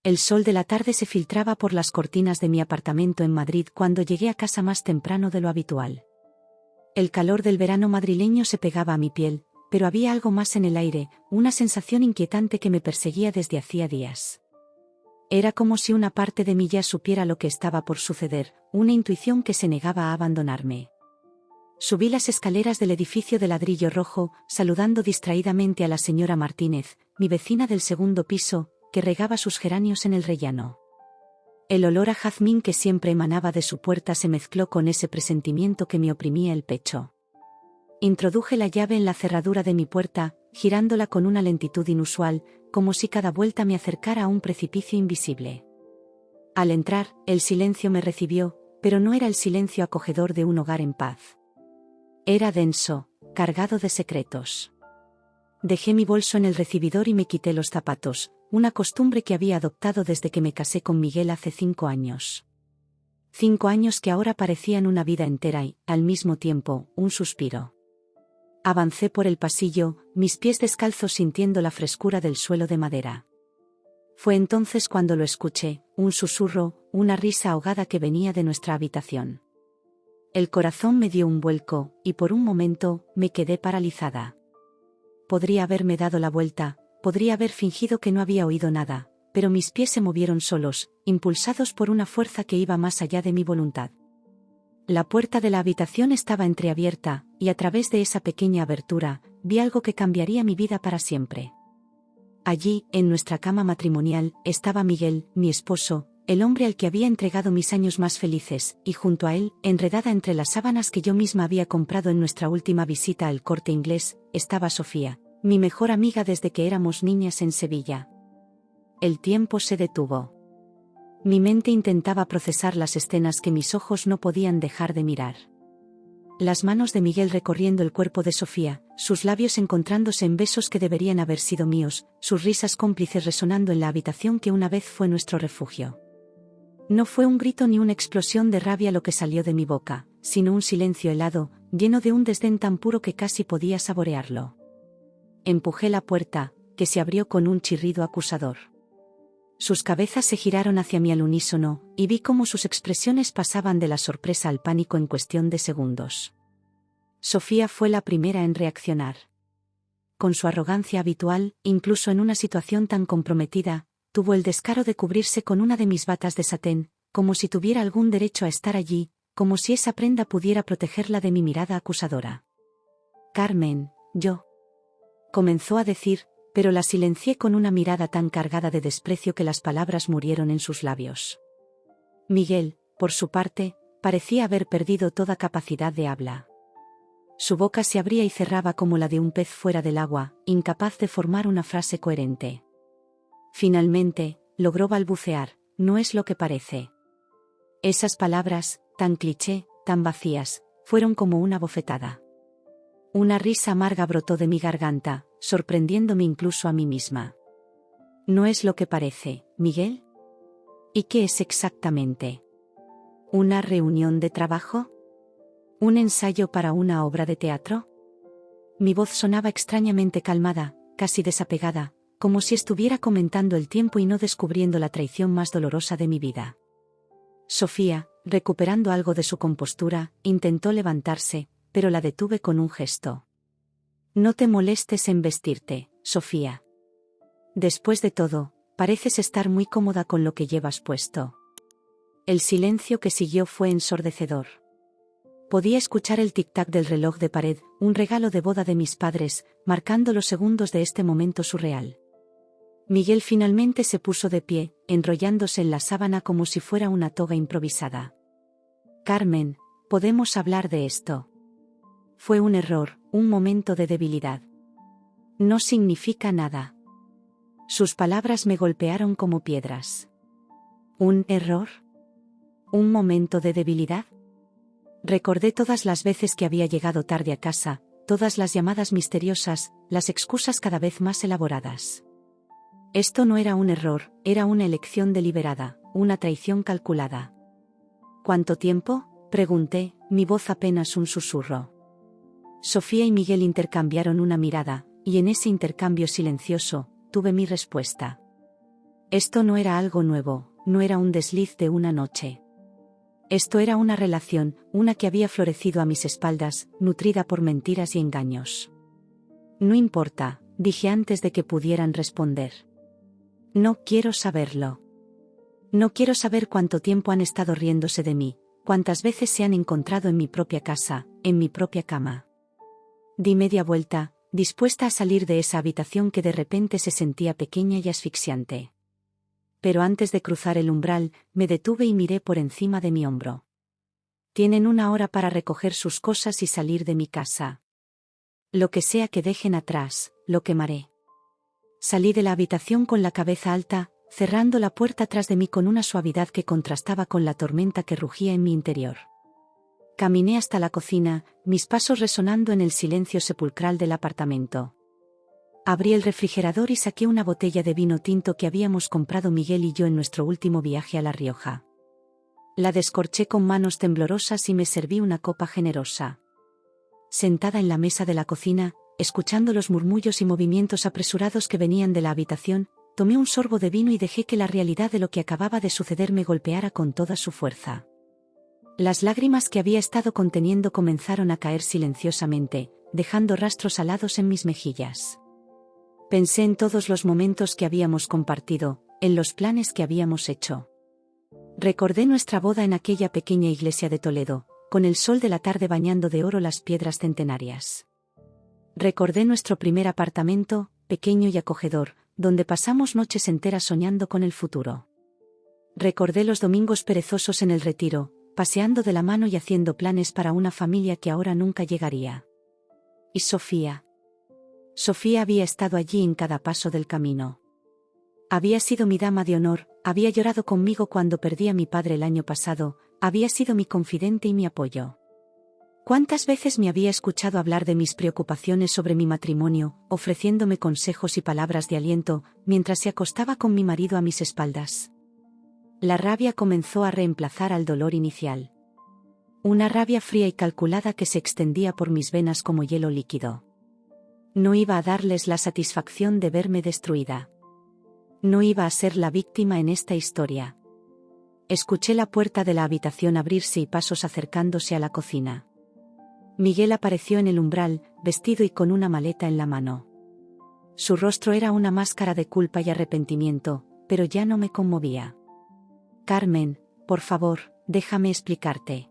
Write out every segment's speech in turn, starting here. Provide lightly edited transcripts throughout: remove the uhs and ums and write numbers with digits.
El sol de la tarde se filtraba por las cortinas de mi apartamento en Madrid cuando llegué a casa más temprano de lo habitual. El calor del verano madrileño se pegaba a mi piel, pero había algo más en el aire, una sensación inquietante que me perseguía desde hacía días. Era como si una parte de mí ya supiera lo que estaba por suceder, una intuición que se negaba a abandonarme. Subí las escaleras del edificio de ladrillo rojo, saludando distraídamente a la señora Martínez, mi vecina del segundo piso, que regaba sus geranios en el rellano. El olor a jazmín que siempre emanaba de su puerta se mezcló con ese presentimiento que me oprimía el pecho. Introduje la llave en la cerradura de mi puerta, girándola con una lentitud inusual, como si cada vuelta me acercara a un precipicio invisible. Al entrar, el silencio me recibió, pero no era el silencio acogedor de un hogar en paz. Era denso, cargado de secretos. Dejé mi bolso en el recibidor y me quité los zapatos, una costumbre que había adoptado desde que me casé con Miguel hace 5 años. 5 años que ahora parecían una vida entera y, al mismo tiempo, un suspiro. Avancé por el pasillo, mis pies descalzos sintiendo la frescura del suelo de madera. Fue entonces cuando lo escuché, un susurro, una risa ahogada que venía de nuestra habitación. El corazón me dio un vuelco, y por un momento, me quedé paralizada. Podría haberme dado la vuelta, podría haber fingido que no había oído nada, pero mis pies se movieron solos, impulsados por una fuerza que iba más allá de mi voluntad. La puerta de la habitación estaba entreabierta, y a través de esa pequeña abertura, vi algo que cambiaría mi vida para siempre. Allí, en nuestra cama matrimonial, estaba Miguel, mi esposo, el hombre al que había entregado mis años más felices, y junto a él, enredada entre las sábanas que yo misma había comprado en nuestra última visita al Corte Inglés, estaba Sofía, mi mejor amiga desde que éramos niñas en Sevilla. El tiempo se detuvo. Mi mente intentaba procesar las escenas que mis ojos no podían dejar de mirar. Las manos de Miguel recorriendo el cuerpo de Sofía, sus labios encontrándose en besos que deberían haber sido míos, sus risas cómplices resonando en la habitación que una vez fue nuestro refugio. No fue un grito ni una explosión de rabia lo que salió de mi boca, sino un silencio helado, lleno de un desdén tan puro que casi podía saborearlo. Empujé la puerta, que se abrió con un chirrido acusador. Sus cabezas se giraron hacia mí al unísono, y vi cómo sus expresiones pasaban de la sorpresa al pánico en cuestión de segundos. Sofía fue la primera en reaccionar. Con su arrogancia habitual, incluso en una situación tan comprometida, tuvo el descaro de cubrirse con una de mis batas de satén, como si tuviera algún derecho a estar allí, como si esa prenda pudiera protegerla de mi mirada acusadora. «Carmen, yo», comenzó a decir, pero la silencié con una mirada tan cargada de desprecio que las palabras murieron en sus labios. Miguel, por su parte, parecía haber perdido toda capacidad de habla. Su boca se abría y cerraba como la de un pez fuera del agua, incapaz de formar una frase coherente. Finalmente, logró balbucear: «No es lo que parece». Esas palabras, tan cliché, tan vacías, fueron como una bofetada. Una risa amarga brotó de mi garganta, sorprendiéndome incluso a mí misma. «¿No es lo que parece, Miguel? ¿Y qué es exactamente? ¿Una reunión de trabajo? ¿Un ensayo para una obra de teatro?» Mi voz sonaba extrañamente calmada, casi desapegada, como si estuviera comentando el tiempo y no descubriendo la traición más dolorosa de mi vida. Sofía, recuperando algo de su compostura, intentó levantarse, pero la detuve con un gesto. «No te molestes en vestirte, Sofía. Después de todo, pareces estar muy cómoda con lo que llevas puesto». El silencio que siguió fue ensordecedor. Podía escuchar el tic-tac del reloj de pared, un regalo de boda de mis padres, marcando los segundos de este momento surreal. Miguel finalmente se puso de pie, enrollándose en la sábana como si fuera una toga improvisada. «Carmen, ¿podemos hablar de esto? Fue un error, un momento de debilidad. No significa nada». Sus palabras me golpearon como piedras. ¿Un error? ¿Un momento de debilidad? Recordé todas las veces que había llegado tarde a casa, todas las llamadas misteriosas, las excusas cada vez más elaboradas. Esto no era un error, era una elección deliberada, una traición calculada. «¿Cuánto tiempo?», pregunté, mi voz apenas un susurro. Sofía y Miguel intercambiaron una mirada, y en ese intercambio silencioso, tuve mi respuesta. Esto no era algo nuevo, no era un desliz de una noche. Esto era una relación, una que había florecido a mis espaldas, nutrida por mentiras y engaños. No importa, dije antes de que pudieran responder. No quiero saberlo. No quiero saber cuánto tiempo han estado riéndose de mí, cuántas veces se han encontrado en mi propia casa, en mi propia cama. Di media vuelta, dispuesta a salir de esa habitación que de repente se sentía pequeña y asfixiante. Pero antes de cruzar el umbral, me detuve y miré por encima de mi hombro. Tienen 1 hora para recoger sus cosas y salir de mi casa. Lo que sea que dejen atrás, lo quemaré. Salí de la habitación con la cabeza alta, cerrando la puerta tras de mí con una suavidad que contrastaba con la tormenta que rugía en mi interior. Caminé hasta la cocina, mis pasos resonando en el silencio sepulcral del apartamento. Abrí el refrigerador y saqué una botella de vino tinto que habíamos comprado Miguel y yo en nuestro último viaje a La Rioja. La descorché con manos temblorosas y me serví una copa generosa. Sentada en la mesa de la cocina, escuchando los murmullos y movimientos apresurados que venían de la habitación, tomé un sorbo de vino y dejé que la realidad de lo que acababa de suceder me golpeara con toda su fuerza. Las lágrimas que había estado conteniendo comenzaron a caer silenciosamente, dejando rastros alados en mis mejillas. Pensé en todos los momentos que habíamos compartido, en los planes que habíamos hecho. Recordé nuestra boda en aquella pequeña iglesia de Toledo, con el sol de la tarde bañando de oro las piedras centenarias. Recordé nuestro primer apartamento, pequeño y acogedor, donde pasamos noches enteras soñando con el futuro. Recordé los domingos perezosos en el retiro, paseando de la mano y haciendo planes para una familia que ahora nunca llegaría. Y Sofía. Sofía había estado allí en cada paso del camino. Había sido mi dama de honor, había llorado conmigo cuando perdí a mi padre el año pasado, había sido mi confidente y mi apoyo. ¿Cuántas veces me había escuchado hablar de mis preocupaciones sobre mi matrimonio, ofreciéndome consejos y palabras de aliento, mientras se acostaba con mi marido a mis espaldas? La rabia comenzó a reemplazar al dolor inicial. Una rabia fría y calculada que se extendía por mis venas como hielo líquido. No iba a darles la satisfacción de verme destruida. No iba a ser la víctima en esta historia. Escuché la puerta de la habitación abrirse y pasos acercándose a la cocina. Miguel apareció en el umbral, vestido y con una maleta en la mano. Su rostro era una máscara de culpa y arrepentimiento, pero ya no me conmovía. Carmen, por favor, déjame explicarte.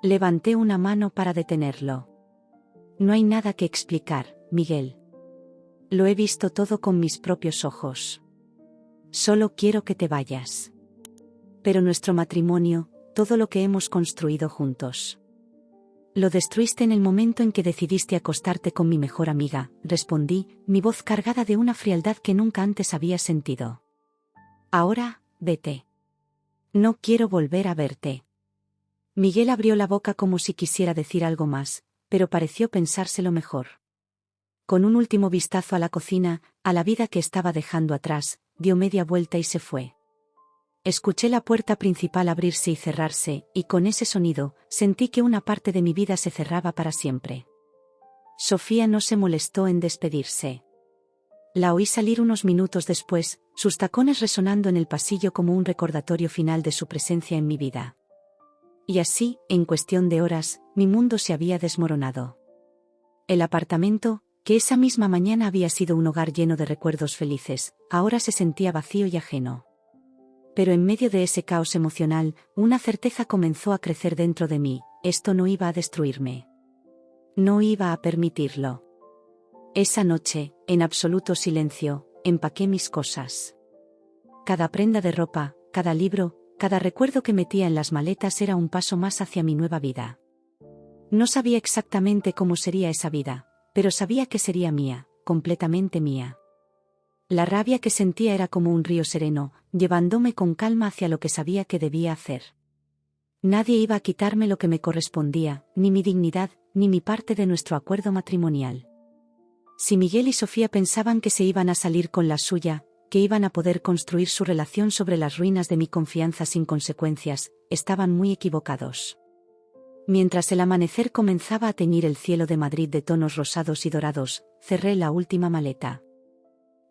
Levanté una mano para detenerlo. No hay nada que explicar, Miguel. Lo he visto todo con mis propios ojos. Solo quiero que te vayas. Pero nuestro matrimonio, todo lo que hemos construido juntos. Lo destruiste en el momento en que decidiste acostarte con mi mejor amiga, respondí, mi voz cargada de una frialdad que nunca antes había sentido. Ahora, vete. No quiero volver a verte. Miguel abrió la boca como si quisiera decir algo más, pero pareció pensárselo mejor. Con un último vistazo a la cocina, a la vida que estaba dejando atrás, dio media vuelta y se fue. Escuché la puerta principal abrirse y cerrarse, y con ese sonido, sentí que una parte de mi vida se cerraba para siempre. Sofía no se molestó en despedirse. La oí salir unos minutos después, sus tacones resonando en el pasillo como un recordatorio final de su presencia en mi vida. Y así, en cuestión de horas, mi mundo se había desmoronado. El apartamento, que esa misma mañana había sido un hogar lleno de recuerdos felices, ahora se sentía vacío y ajeno. Pero en medio de ese caos emocional, una certeza comenzó a crecer dentro de mí: esto no iba a destruirme. No iba a permitirlo. Esa noche, en absoluto silencio, empaqué mis cosas. Cada prenda de ropa, cada libro, cada recuerdo que metía en las maletas era un paso más hacia mi nueva vida. No sabía exactamente cómo sería esa vida, pero sabía que sería mía, completamente mía. La rabia que sentía era como un río sereno, llevándome con calma hacia lo que sabía que debía hacer. Nadie iba a quitarme lo que me correspondía, ni mi dignidad, ni mi parte de nuestro acuerdo matrimonial. Si Miguel y Sofía pensaban que se iban a salir con la suya, que iban a poder construir su relación sobre las ruinas de mi confianza sin consecuencias, estaban muy equivocados. Mientras el amanecer comenzaba a teñir el cielo de Madrid de tonos rosados y dorados, cerré la última maleta.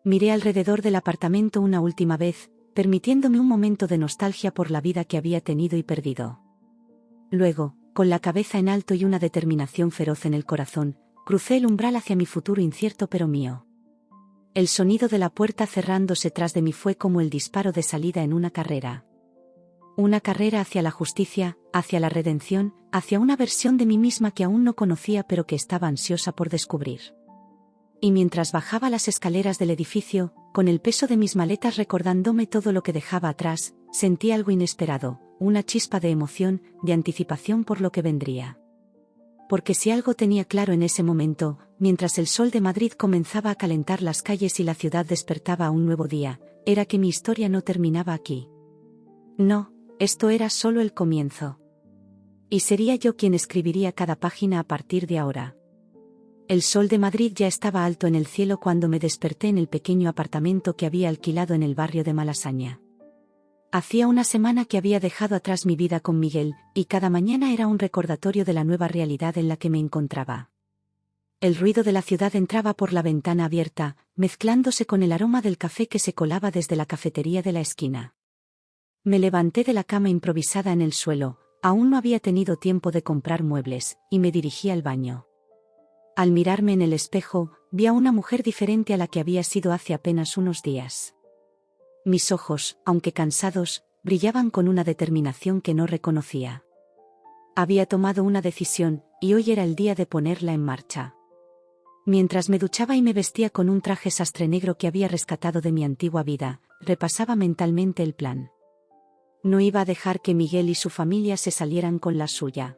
Miré alrededor del apartamento una última vez, permitiéndome un momento de nostalgia por la vida que había tenido y perdido. Luego, con la cabeza en alto y una determinación feroz en el corazón, crucé el umbral hacia mi futuro incierto pero mío. El sonido de la puerta cerrándose tras de mí fue como el disparo de salida en una carrera. Una carrera hacia la justicia, hacia la redención, hacia una versión de mí misma que aún no conocía pero que estaba ansiosa por descubrir. Y mientras bajaba las escaleras del edificio, con el peso de mis maletas recordándome todo lo que dejaba atrás, sentí algo inesperado, una chispa de emoción, de anticipación por lo que vendría. Porque si algo tenía claro en ese momento, mientras el sol de Madrid comenzaba a calentar las calles y la ciudad despertaba a un nuevo día, era que mi historia no terminaba aquí. No, esto era solo el comienzo. Y sería yo quien escribiría cada página a partir de ahora. El sol de Madrid ya estaba alto en el cielo cuando me desperté en el pequeño apartamento que había alquilado en el barrio de Malasaña. Hacía una semana que había dejado atrás mi vida con Miguel, y cada mañana era un recordatorio de la nueva realidad en la que me encontraba. El ruido de la ciudad entraba por la ventana abierta, mezclándose con el aroma del café que se colaba desde la cafetería de la esquina. Me levanté de la cama improvisada en el suelo, aún no había tenido tiempo de comprar muebles, y me dirigí al baño. Al mirarme en el espejo, vi a una mujer diferente a la que había sido hace apenas unos días. Mis ojos, aunque cansados, brillaban con una determinación que no reconocía. Había tomado una decisión, y hoy era el día de ponerla en marcha. Mientras me duchaba y me vestía con un traje sastre negro que había rescatado de mi antigua vida, repasaba mentalmente el plan. No iba a dejar que Miguel y su familia se salieran con la suya.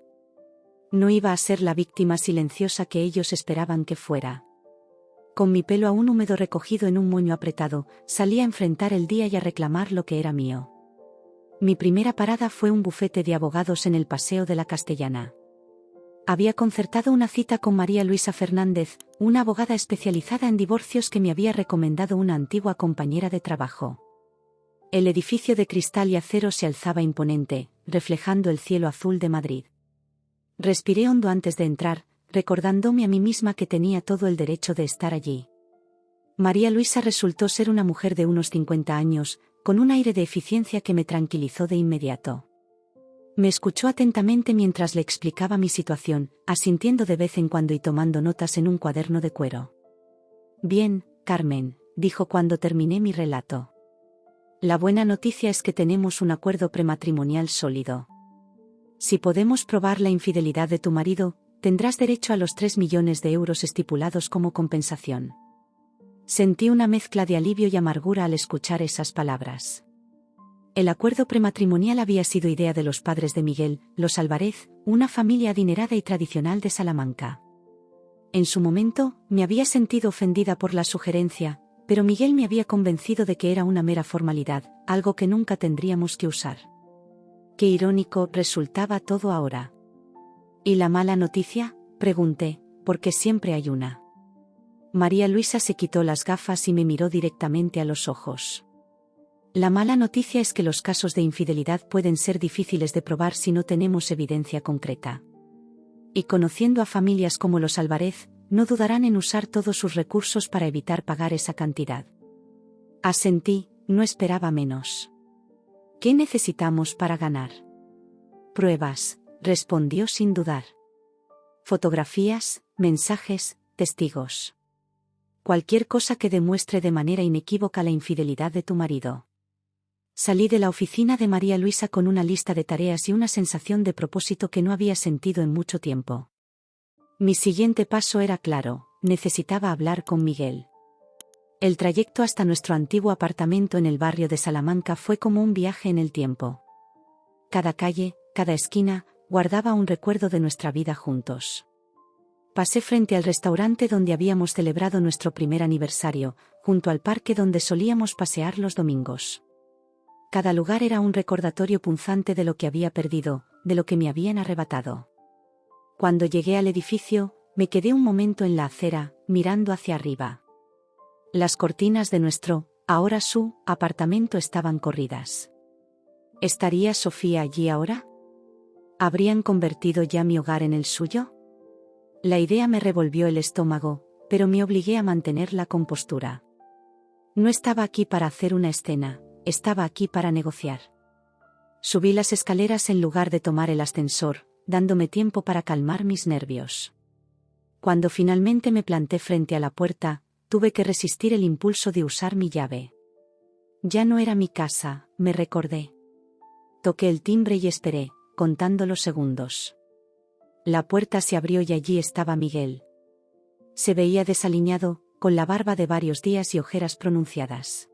No iba a ser la víctima silenciosa que ellos esperaban que fuera. Con mi pelo aún húmedo recogido en un moño apretado, salí a enfrentar el día y a reclamar lo que era mío. Mi primera parada fue un bufete de abogados en el Paseo de la Castellana. Había concertado una cita con María Luisa Fernández, una abogada especializada en divorcios que me había recomendado una antigua compañera de trabajo. El edificio de cristal y acero se alzaba imponente, reflejando el cielo azul de Madrid. Respiré hondo antes de entrar, recordándome a mí misma que tenía todo el derecho de estar allí. María Luisa resultó ser una mujer de unos 50 años, con un aire de eficiencia que me tranquilizó de inmediato. Me escuchó atentamente mientras le explicaba mi situación, asintiendo de vez en cuando y tomando notas en un cuaderno de cuero. Bien, Carmen, dijo cuando terminé mi relato. La buena noticia es que tenemos un acuerdo prematrimonial sólido. Si podemos probar la infidelidad de tu marido, tendrás derecho a los 3 millones de euros estipulados como compensación. Sentí una mezcla de alivio y amargura al escuchar esas palabras. El acuerdo prematrimonial había sido idea de los padres de Miguel, los Álvarez, una familia adinerada y tradicional de Salamanca. En su momento, me había sentido ofendida por la sugerencia, pero Miguel me había convencido de que era una mera formalidad, algo que nunca tendríamos que usar. Qué irónico resultaba todo ahora. ¿Y la mala noticia?, pregunté, porque siempre hay una. María Luisa se quitó las gafas y me miró directamente a los ojos. La mala noticia es que los casos de infidelidad pueden ser difíciles de probar si no tenemos evidencia concreta. Y conociendo a familias como los Álvarez, no dudarán en usar todos sus recursos para evitar pagar esa cantidad. Asentí, no esperaba menos. ¿Qué necesitamos para ganar? Pruebas, respondió sin dudar. Fotografías, mensajes, testigos. Cualquier cosa que demuestre de manera inequívoca la infidelidad de tu marido. Salí de la oficina de María Luisa con una lista de tareas y una sensación de propósito que no había sentido en mucho tiempo. Mi siguiente paso era claro, necesitaba hablar con Miguel. El trayecto hasta nuestro antiguo apartamento en el barrio de Salamanca fue como un viaje en el tiempo. Cada calle, cada esquina, guardaba un recuerdo de nuestra vida juntos. Pasé frente al restaurante donde habíamos celebrado nuestro primer aniversario, junto al parque donde solíamos pasear los domingos. Cada lugar era un recordatorio punzante de lo que había perdido, de lo que me habían arrebatado. Cuando llegué al edificio, me quedé un momento en la acera, mirando hacia arriba. Las cortinas de nuestro, ahora su, apartamento estaban corridas. ¿Estaría Sofía allí ahora? ¿Habrían convertido ya mi hogar en el suyo? La idea me revolvió el estómago, pero me obligué a mantener la compostura. No estaba aquí para hacer una escena, estaba aquí para negociar. Subí las escaleras en lugar de tomar el ascensor, dándome tiempo para calmar mis nervios. Cuando finalmente me planté frente a la puerta, tuve que resistir el impulso de usar mi llave. Ya no era mi casa, me recordé. Toqué el timbre y esperé, contando los segundos. La puerta se abrió y allí estaba Miguel. Se veía desaliñado, con la barba de varios días y ojeras pronunciadas.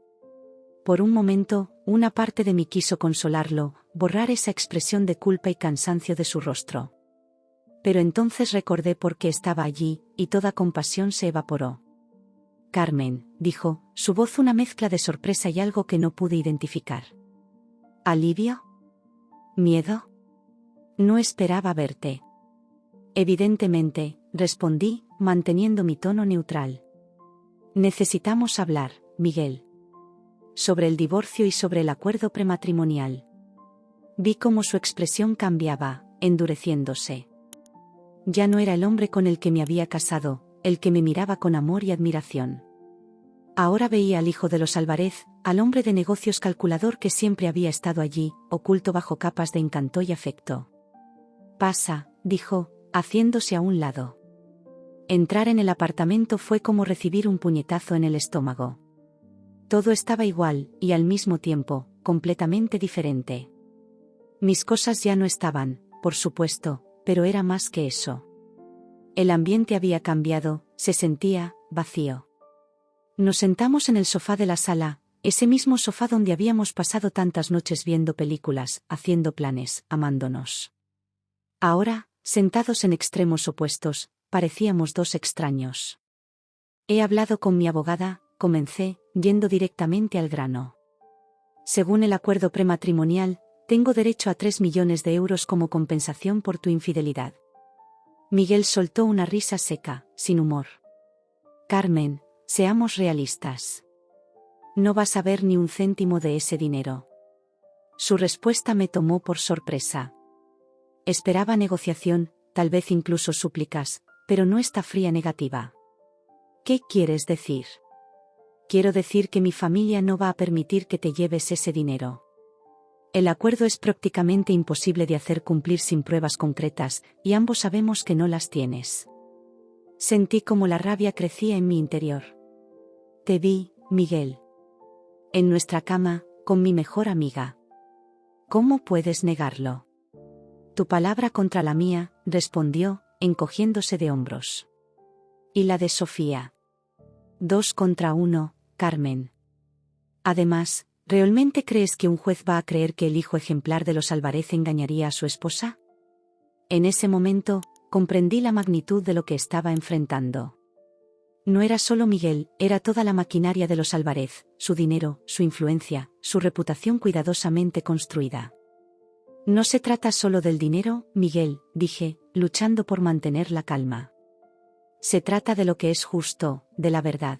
Por un momento, una parte de mí quiso consolarlo, borrar esa expresión de culpa y cansancio de su rostro. Pero entonces recordé por qué estaba allí, y toda compasión se evaporó. Carmen, dijo, su voz una mezcla de sorpresa y algo que no pude identificar. ¿Alivio? ¿Miedo? No esperaba verte. Evidentemente, respondí, manteniendo mi tono neutral. Necesitamos hablar, Miguel. Sobre el divorcio y sobre el acuerdo prematrimonial. Vi cómo su expresión cambiaba, endureciéndose. Ya no era el hombre con el que me había casado, el que me miraba con amor y admiración. Ahora veía al hijo de los Álvarez, al hombre de negocios calculador que siempre había estado allí, oculto bajo capas de encanto y afecto. Pasa, dijo, haciéndose a un lado. Entrar en el apartamento fue como recibir un puñetazo en el estómago. Todo estaba igual, y al mismo tiempo, completamente diferente. Mis cosas ya no estaban, por supuesto, pero era más que eso. El ambiente había cambiado, se sentía vacío. Nos sentamos en el sofá de la sala, ese mismo sofá donde habíamos pasado tantas noches viendo películas, haciendo planes, amándonos. Ahora, sentados en extremos opuestos, parecíamos dos extraños. He hablado con mi abogada, comencé, yendo directamente al grano. Según el acuerdo prematrimonial, tengo derecho a 3 millones de euros como compensación por tu infidelidad. Miguel soltó una risa seca, sin humor. Carmen, seamos realistas. No vas a ver ni un céntimo de ese dinero. Su respuesta me tomó por sorpresa. Esperaba negociación, tal vez incluso súplicas, pero no esta fría negativa. ¿Qué quieres decir? Quiero decir que mi familia no va a permitir que te lleves ese dinero. El acuerdo es prácticamente imposible de hacer cumplir sin pruebas concretas, y ambos sabemos que no las tienes. Sentí como la rabia crecía en mi interior. Te vi, Miguel. En nuestra cama, con mi mejor amiga. ¿Cómo puedes negarlo? Tu palabra contra la mía, respondió, encogiéndose de hombros. Y la de Sofía. 2 contra 1, Carmen. Además, ¿realmente crees que un juez va a creer que el hijo ejemplar de los Álvarez engañaría a su esposa? En ese momento, comprendí la magnitud de lo que estaba enfrentando. No era solo Miguel, era toda la maquinaria de los Álvarez, su dinero, su influencia, su reputación cuidadosamente construida. No se trata solo del dinero, Miguel, dije, luchando por mantener la calma. Se trata de lo que es justo, de la verdad.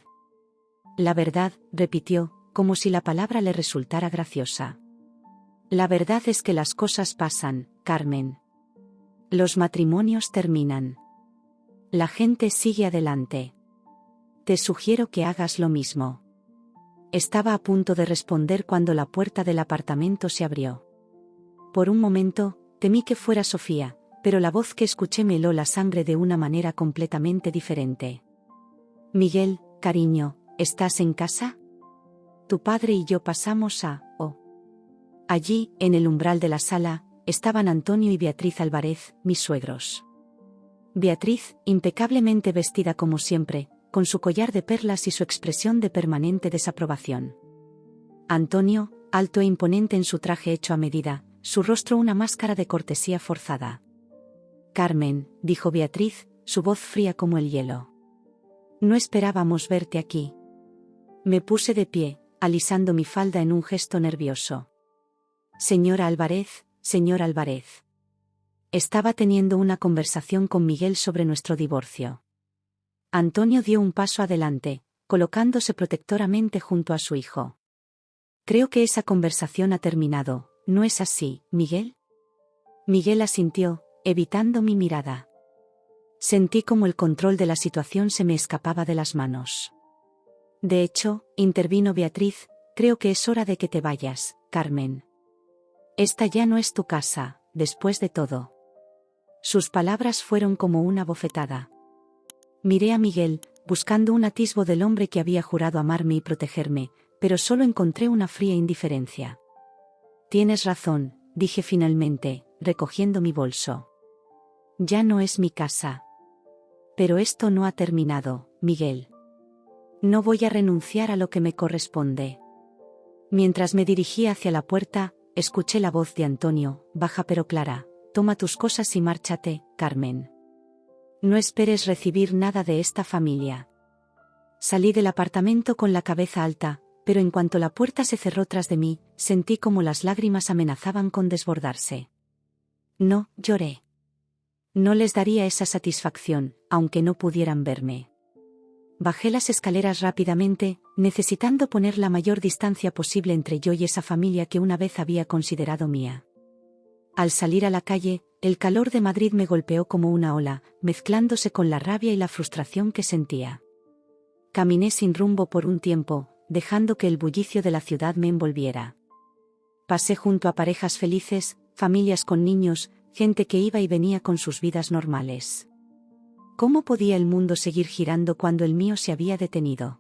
La verdad, repitió, como si la palabra le resultara graciosa. La verdad es que las cosas pasan, Carmen. Los matrimonios terminan. La gente sigue adelante. Te sugiero que hagas lo mismo. Estaba a punto de responder cuando la puerta del apartamento se abrió. Por un momento, temí que fuera Sofía, pero la voz que escuché me heló la sangre de una manera completamente diferente. Miguel, cariño, ¿estás en casa? Tu padre y yo pasamos a... Allí, en el umbral de la sala, estaban Antonio y Beatriz Álvarez, mis suegros. Beatriz, impecablemente vestida como siempre, con su collar de perlas y su expresión de permanente desaprobación. Antonio, alto e imponente en su traje hecho a medida, su rostro una máscara de cortesía forzada. Carmen, dijo Beatriz, su voz fría como el hielo. No esperábamos verte aquí. Me puse de pie, alisando mi falda en un gesto nervioso. Señora Álvarez, señor Álvarez. Estaba teniendo una conversación con Miguel sobre nuestro divorcio. Antonio dio un paso adelante, colocándose protectoramente junto a su hijo. Creo que esa conversación ha terminado, ¿no es así, Miguel? Miguel asintió, evitando mi mirada. Sentí como el control de la situación se me escapaba de las manos. De hecho, intervino Beatriz, creo que es hora de que te vayas, Carmen. Esta ya no es tu casa, después de todo. Sus palabras fueron como una bofetada. Miré a Miguel, buscando un atisbo del hombre que había jurado amarme y protegerme, pero solo encontré una fría indiferencia. Tienes razón, dije finalmente, recogiendo mi bolso. Ya no es mi casa. Pero esto no ha terminado, Miguel. No voy a renunciar a lo que me corresponde. Mientras me dirigía hacia la puerta, escuché la voz de Antonio, baja pero clara: toma tus cosas y márchate, Carmen. No esperes recibir nada de esta familia. Salí del apartamento con la cabeza alta, pero en cuanto la puerta se cerró tras de mí, sentí como las lágrimas amenazaban con desbordarse. No, lloré. No les daría esa satisfacción, aunque no pudieran verme. Bajé las escaleras rápidamente, necesitando poner la mayor distancia posible entre yo y esa familia que una vez había considerado mía. Al salir a la calle, el calor de Madrid me golpeó como una ola, mezclándose con la rabia y la frustración que sentía. Caminé sin rumbo por un tiempo, dejando que el bullicio de la ciudad me envolviera. Pasé junto a parejas felices, familias con niños, gente que iba y venía con sus vidas normales. ¿Cómo podía el mundo seguir girando cuando el mío se había detenido?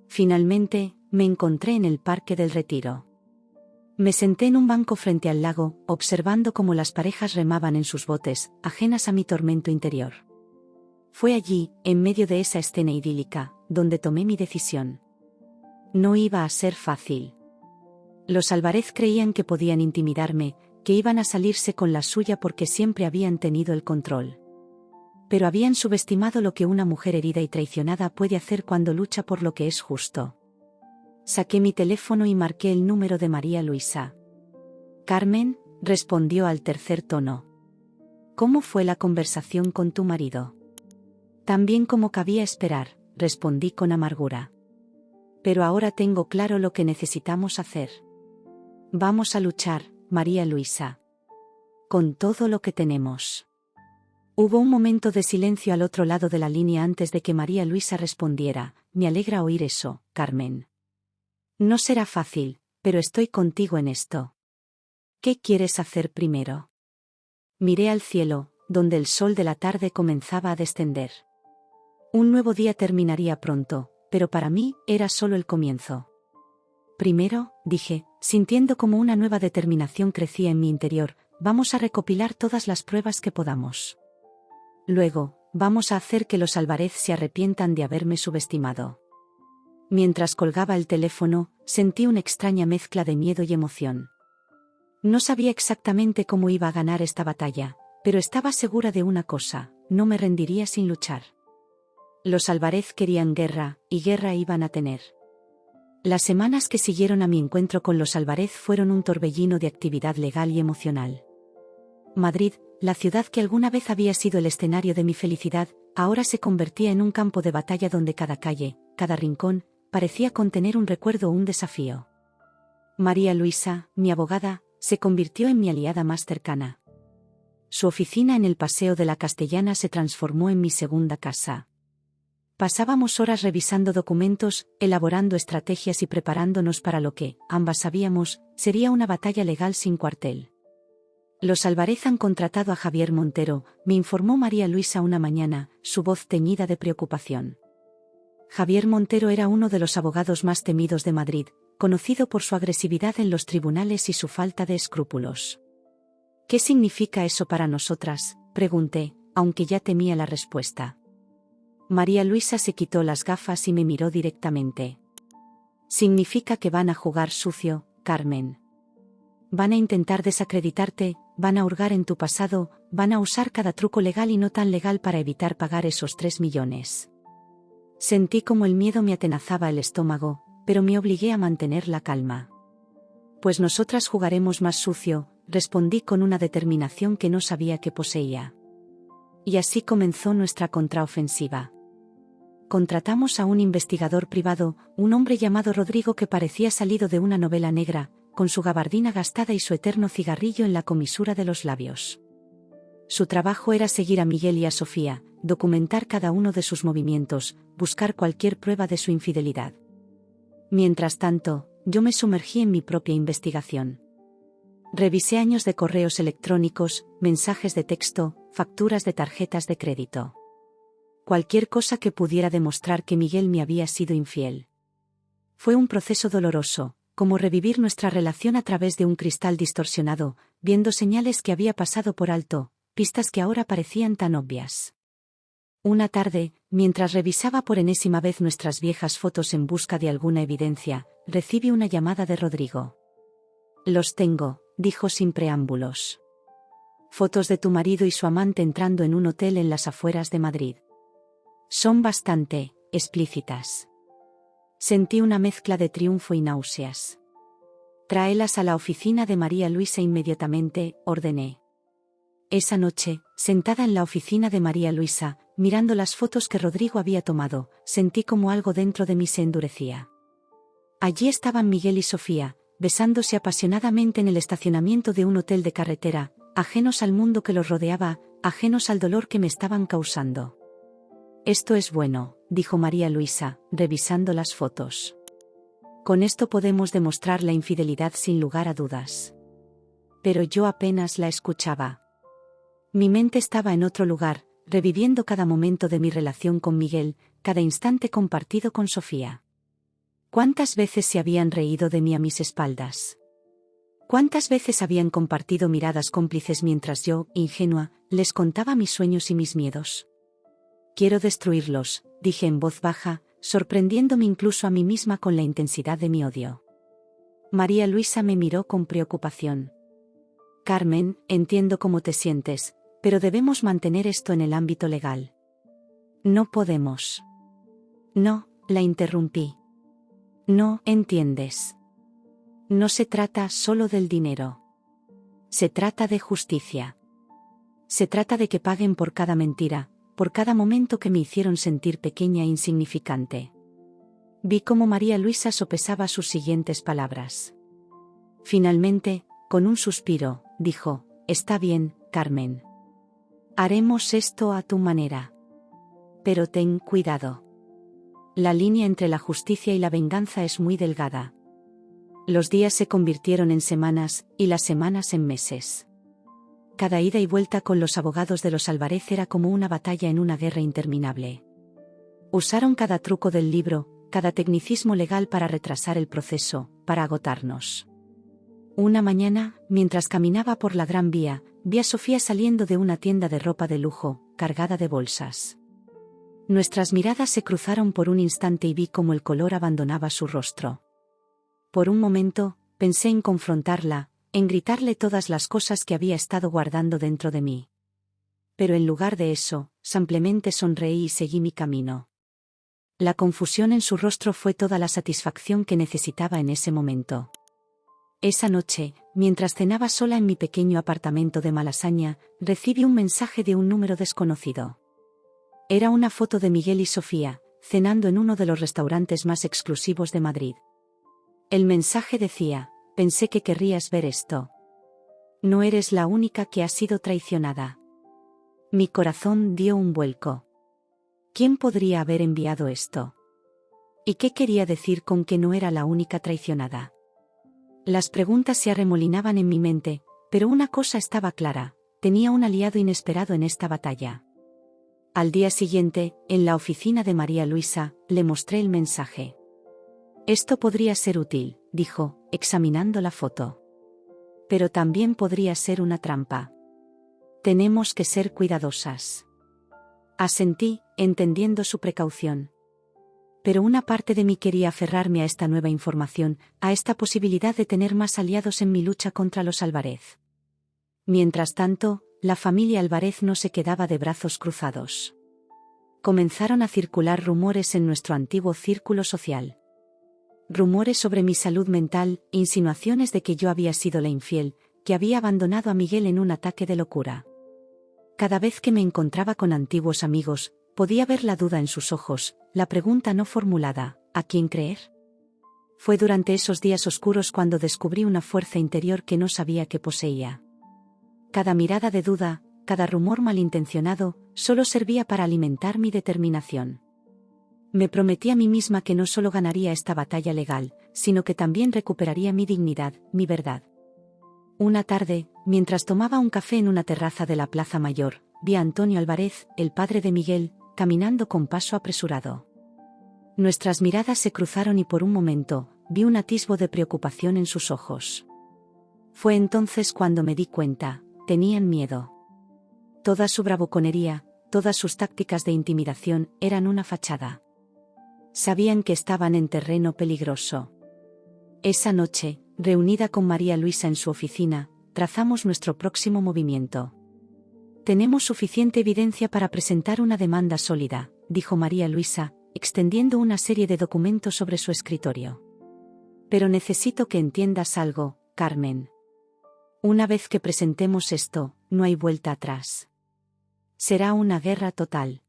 Finalmente, me encontré en el Parque del Retiro. Me senté en un banco frente al lago, observando cómo las parejas remaban en sus botes, ajenas a mi tormento interior. Fue allí, en medio de esa escena idílica, donde tomé mi decisión. No iba a ser fácil. Los Álvarez creían que podían intimidarme, que iban a salirse con la suya porque siempre habían tenido el control. Pero habían subestimado lo que una mujer herida y traicionada puede hacer cuando lucha por lo que es justo. Saqué mi teléfono y marqué el número de María Luisa. Carmen, respondió al tercer tono. ¿Cómo fue la conversación con tu marido? Tan bien como cabía esperar, respondí con amargura. Pero ahora tengo claro lo que necesitamos hacer. Vamos a luchar, María Luisa. Con todo lo que tenemos. Hubo un momento de silencio al otro lado de la línea antes de que María Luisa respondiera: me alegra oír eso, Carmen. No será fácil, pero estoy contigo en esto. ¿Qué quieres hacer primero? Miré al cielo, donde el sol de la tarde comenzaba a descender. Un nuevo día terminaría pronto, pero para mí era solo el comienzo. Primero, dije, sintiendo como una nueva determinación crecía en mi interior, vamos a recopilar todas las pruebas que podamos. Luego, vamos a hacer que los Álvarez se arrepientan de haberme subestimado. Mientras colgaba el teléfono, sentí una extraña mezcla de miedo y emoción. No sabía exactamente cómo iba a ganar esta batalla, pero estaba segura de una cosa: no me rendiría sin luchar. Los Álvarez querían guerra, y guerra iban a tener. Las semanas que siguieron a mi encuentro con los Álvarez fueron un torbellino de actividad legal y emocional. Madrid, la ciudad que alguna vez había sido el escenario de mi felicidad, ahora se convertía en un campo de batalla donde cada calle, cada rincón, parecía contener un recuerdo o un desafío. María Luisa, mi abogada, se convirtió en mi aliada más cercana. Su oficina en el Paseo de la Castellana se transformó en mi segunda casa. Pasábamos horas revisando documentos, elaborando estrategias y preparándonos para lo que, ambas sabíamos, sería una batalla legal sin cuartel. Los Álvarez han contratado a Javier Montero, me informó María Luisa una mañana, su voz teñida de preocupación. Javier Montero era uno de los abogados más temidos de Madrid, conocido por su agresividad en los tribunales y su falta de escrúpulos. ¿Qué significa eso para nosotras?, pregunté, aunque ya temía la respuesta. María Luisa se quitó las gafas y me miró directamente. Significa que van a jugar sucio, Carmen. Van a intentar desacreditarte, van a hurgar en tu pasado, van a usar cada truco legal y no tan legal para evitar pagar esos 3 millones. Sentí como el miedo me atenazaba el estómago, pero me obligué a mantener la calma. Pues nosotras jugaremos más sucio, respondí con una determinación que no sabía que poseía. Y así comenzó nuestra contraofensiva. Contratamos a un investigador privado, un hombre llamado Rodrigo que parecía salido de una novela negra, con su gabardina gastada y su eterno cigarrillo en la comisura de los labios. Su trabajo era seguir a Miguel y a Sofía, documentar cada uno de sus movimientos, buscar cualquier prueba de su infidelidad. Mientras tanto, yo me sumergí en mi propia investigación. Revisé años de correos electrónicos, mensajes de texto, facturas de tarjetas de crédito. Cualquier cosa que pudiera demostrar que Miguel me había sido infiel. Fue un proceso doloroso, como revivir nuestra relación a través de un cristal distorsionado, viendo señales que había pasado por alto, pistas que ahora parecían tan obvias. Una tarde, mientras revisaba por enésima vez nuestras viejas fotos en busca de alguna evidencia, recibí una llamada de Rodrigo. «Los tengo», dijo sin preámbulos. «Fotos de tu marido y su amante entrando en un hotel en las afueras de Madrid. Son bastante explícitas». Sentí una mezcla de triunfo y náuseas. «Tráelas a la oficina de María Luisa inmediatamente», ordené. Esa noche, sentada en la oficina de María Luisa, mirando las fotos que Rodrigo había tomado, sentí como algo dentro de mí se endurecía. Allí estaban Miguel y Sofía, besándose apasionadamente en el estacionamiento de un hotel de carretera, ajenos al mundo que los rodeaba, ajenos al dolor que me estaban causando. «Esto es bueno», dijo María Luisa, revisando las fotos. «Con esto podemos demostrar la infidelidad sin lugar a dudas». Pero yo apenas la escuchaba. Mi mente estaba en otro lugar, reviviendo cada momento de mi relación con Miguel, cada instante compartido con Sofía. ¿Cuántas veces se habían reído de mí a mis espaldas? ¿Cuántas veces habían compartido miradas cómplices mientras yo, ingenua, les contaba mis sueños y mis miedos? «Quiero destruirlos», dije en voz baja, sorprendiéndome incluso a mí misma con la intensidad de mi odio. María Luisa me miró con preocupación. «Carmen, entiendo cómo te sientes, pero debemos mantener esto en el ámbito legal». «No podemos». «No», la interrumpí. «No entiendes. No se trata solo del dinero. Se trata de justicia. Se trata de que paguen por cada mentira, por cada momento que me hicieron sentir pequeña e insignificante». Vi cómo María Luisa sopesaba sus siguientes palabras. Finalmente, con un suspiro, dijo: «Está bien, Carmen. Haremos esto a tu manera. Pero ten cuidado. La línea entre la justicia y la venganza es muy delgada». Los días se convirtieron en semanas, y las semanas en meses. Cada ida y vuelta con los abogados de los Álvarez era como una batalla en una guerra interminable. Usaron cada truco del libro, cada tecnicismo legal para retrasar el proceso, para agotarnos. Una mañana, mientras caminaba por la Gran Vía, vi a Sofía saliendo de una tienda de ropa de lujo, cargada de bolsas. Nuestras miradas se cruzaron por un instante y vi cómo el color abandonaba su rostro. Por un momento, pensé en confrontarla, en gritarle todas las cosas que había estado guardando dentro de mí. Pero en lugar de eso, simplemente sonreí y seguí mi camino. La confusión en su rostro fue toda la satisfacción que necesitaba en ese momento. Esa noche, mientras cenaba sola en mi pequeño apartamento de Malasaña, recibí un mensaje de un número desconocido. Era una foto de Miguel y Sofía, cenando en uno de los restaurantes más exclusivos de Madrid. El mensaje decía: «Pensé que querrías ver esto. No eres la única que ha sido traicionada». Mi corazón dio un vuelco. ¿Quién podría haber enviado esto? ¿Y qué quería decir con que no era la única traicionada? Las preguntas se arremolinaban en mi mente, pero una cosa estaba clara: tenía un aliado inesperado en esta batalla. Al día siguiente, en la oficina de María Luisa, le mostré el mensaje. «Esto podría ser útil», dijo, examinando la foto. «Pero también podría ser una trampa. Tenemos que ser cuidadosas». Asentí, entendiendo su precaución. Pero una parte de mí quería aferrarme a esta nueva información, a esta posibilidad de tener más aliados en mi lucha contra los Álvarez. Mientras tanto, la familia Álvarez no se quedaba de brazos cruzados. Comenzaron a circular rumores en nuestro antiguo círculo social. Rumores sobre mi salud mental, insinuaciones de que yo había sido la infiel, que había abandonado a Miguel en un ataque de locura. Cada vez que me encontraba con antiguos amigos, podía ver la duda en sus ojos, la pregunta no formulada: ¿a quién creer? Fue durante esos días oscuros cuando descubrí una fuerza interior que no sabía que poseía. Cada mirada de duda, cada rumor malintencionado, solo servía para alimentar mi determinación. Me prometí a mí misma que no solo ganaría esta batalla legal, sino que también recuperaría mi dignidad, mi verdad. Una tarde, mientras tomaba un café en una terraza de la Plaza Mayor, vi a Antonio Álvarez, el padre de Miguel, caminando con paso apresurado. Nuestras miradas se cruzaron y por un momento, vi un atisbo de preocupación en sus ojos. Fue entonces cuando me di cuenta, tenían miedo. Toda su bravuconería, todas sus tácticas de intimidación, eran una fachada. Sabían que estaban en terreno peligroso. Esa noche, reunida con María Luisa en su oficina, trazamos nuestro próximo movimiento. Tenemos suficiente evidencia para presentar una demanda sólida, dijo María Luisa, extendiendo una serie de documentos sobre su escritorio. Pero necesito que entiendas algo, Carmen. Una vez que presentemos esto, no hay vuelta atrás. Será una guerra total.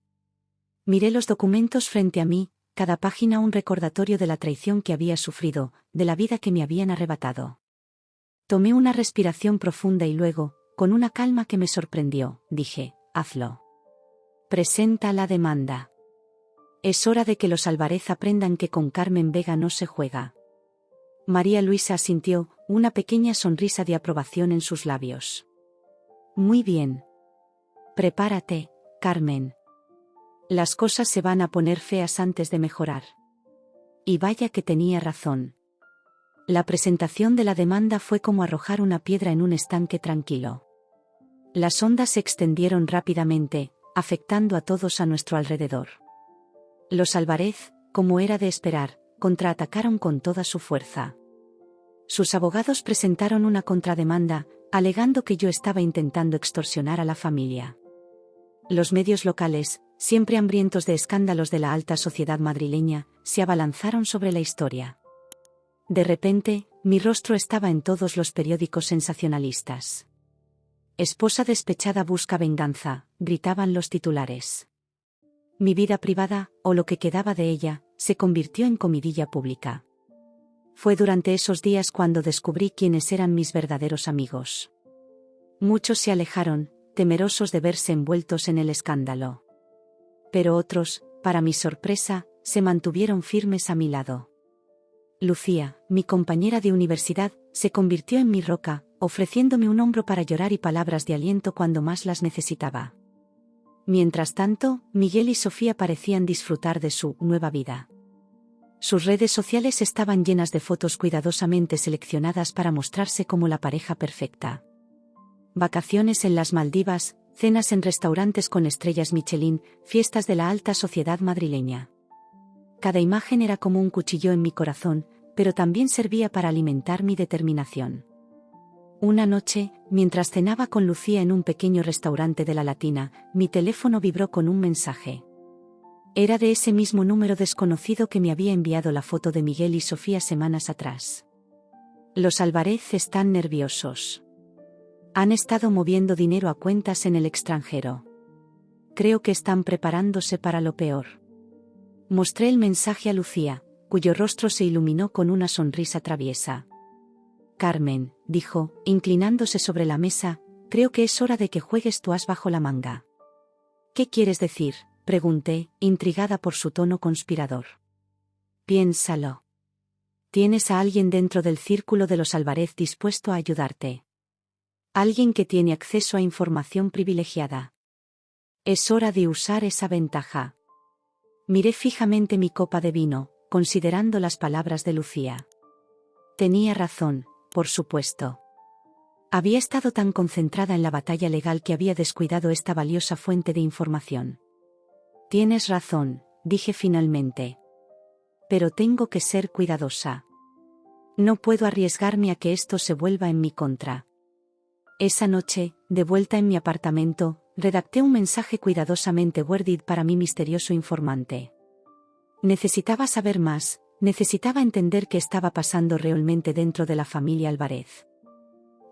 Miré los documentos frente a mí, cada página un recordatorio de la traición que había sufrido, de la vida que me habían arrebatado. Tomé una respiración profunda y luego, con una calma que me sorprendió, dije, hazlo. Presenta la demanda. Es hora de que los Álvarez aprendan que con Carmen Vega no se juega. María Luisa asintió, una pequeña sonrisa de aprobación en sus labios. Muy bien. Prepárate, Carmen. Las cosas se van a poner feas antes de mejorar. Y vaya que tenía razón. La presentación de la demanda fue como arrojar una piedra en un estanque tranquilo. Las ondas se extendieron rápidamente, afectando a todos a nuestro alrededor. Los Álvarez, como era de esperar, contraatacaron con toda su fuerza. Sus abogados presentaron una contrademanda, alegando que yo estaba intentando extorsionar a la familia. Los medios locales, siempre hambrientos de escándalos de la alta sociedad madrileña, se abalanzaron sobre la historia. De repente, mi rostro estaba en todos los periódicos sensacionalistas. Esposa despechada busca venganza, gritaban los titulares. Mi vida privada, o lo que quedaba de ella, se convirtió en comidilla pública. Fue durante esos días cuando descubrí quiénes eran mis verdaderos amigos. Muchos se alejaron, temerosos de verse envueltos en el escándalo. Pero otros, para mi sorpresa, se mantuvieron firmes a mi lado. Lucía, mi compañera de universidad, se convirtió en mi roca, ofreciéndome un hombro para llorar y palabras de aliento cuando más las necesitaba. Mientras tanto, Miguel y Sofía parecían disfrutar de su nueva vida. Sus redes sociales estaban llenas de fotos cuidadosamente seleccionadas para mostrarse como la pareja perfecta. Vacaciones en las Maldivas, cenas en restaurantes con estrellas Michelin, fiestas de la alta sociedad madrileña. Cada imagen era como un cuchillo en mi corazón, pero también servía para alimentar mi determinación. Una noche, mientras cenaba con Lucía en un pequeño restaurante de La Latina, mi teléfono vibró con un mensaje. Era de ese mismo número desconocido que me había enviado la foto de Miguel y Sofía semanas atrás. Los Álvarez están nerviosos. Han estado moviendo dinero a cuentas en el extranjero. Creo que están preparándose para lo peor. Mostré el mensaje a Lucía, cuyo rostro se iluminó con una sonrisa traviesa. Carmen, dijo, inclinándose sobre la mesa, creo que es hora de que juegues tu as bajo la manga. ¿Qué quieres decir?, pregunté, intrigada por su tono conspirador. Piénsalo. Tienes a alguien dentro del círculo de los Álvarez dispuesto a ayudarte. Alguien que tiene acceso a información privilegiada. Es hora de usar esa ventaja. Miré fijamente mi copa de vino, considerando las palabras de Lucía. Tenía razón, por supuesto. Había estado tan concentrada en la batalla legal que había descuidado esta valiosa fuente de información. Tienes razón, dije finalmente. Pero tengo que ser cuidadosa. No puedo arriesgarme a que esto se vuelva en mi contra. Esa noche, de vuelta en mi apartamento, redacté un mensaje cuidadosamente worded para mi misterioso informante. Necesitaba saber más, necesitaba entender qué estaba pasando realmente dentro de la familia Álvarez.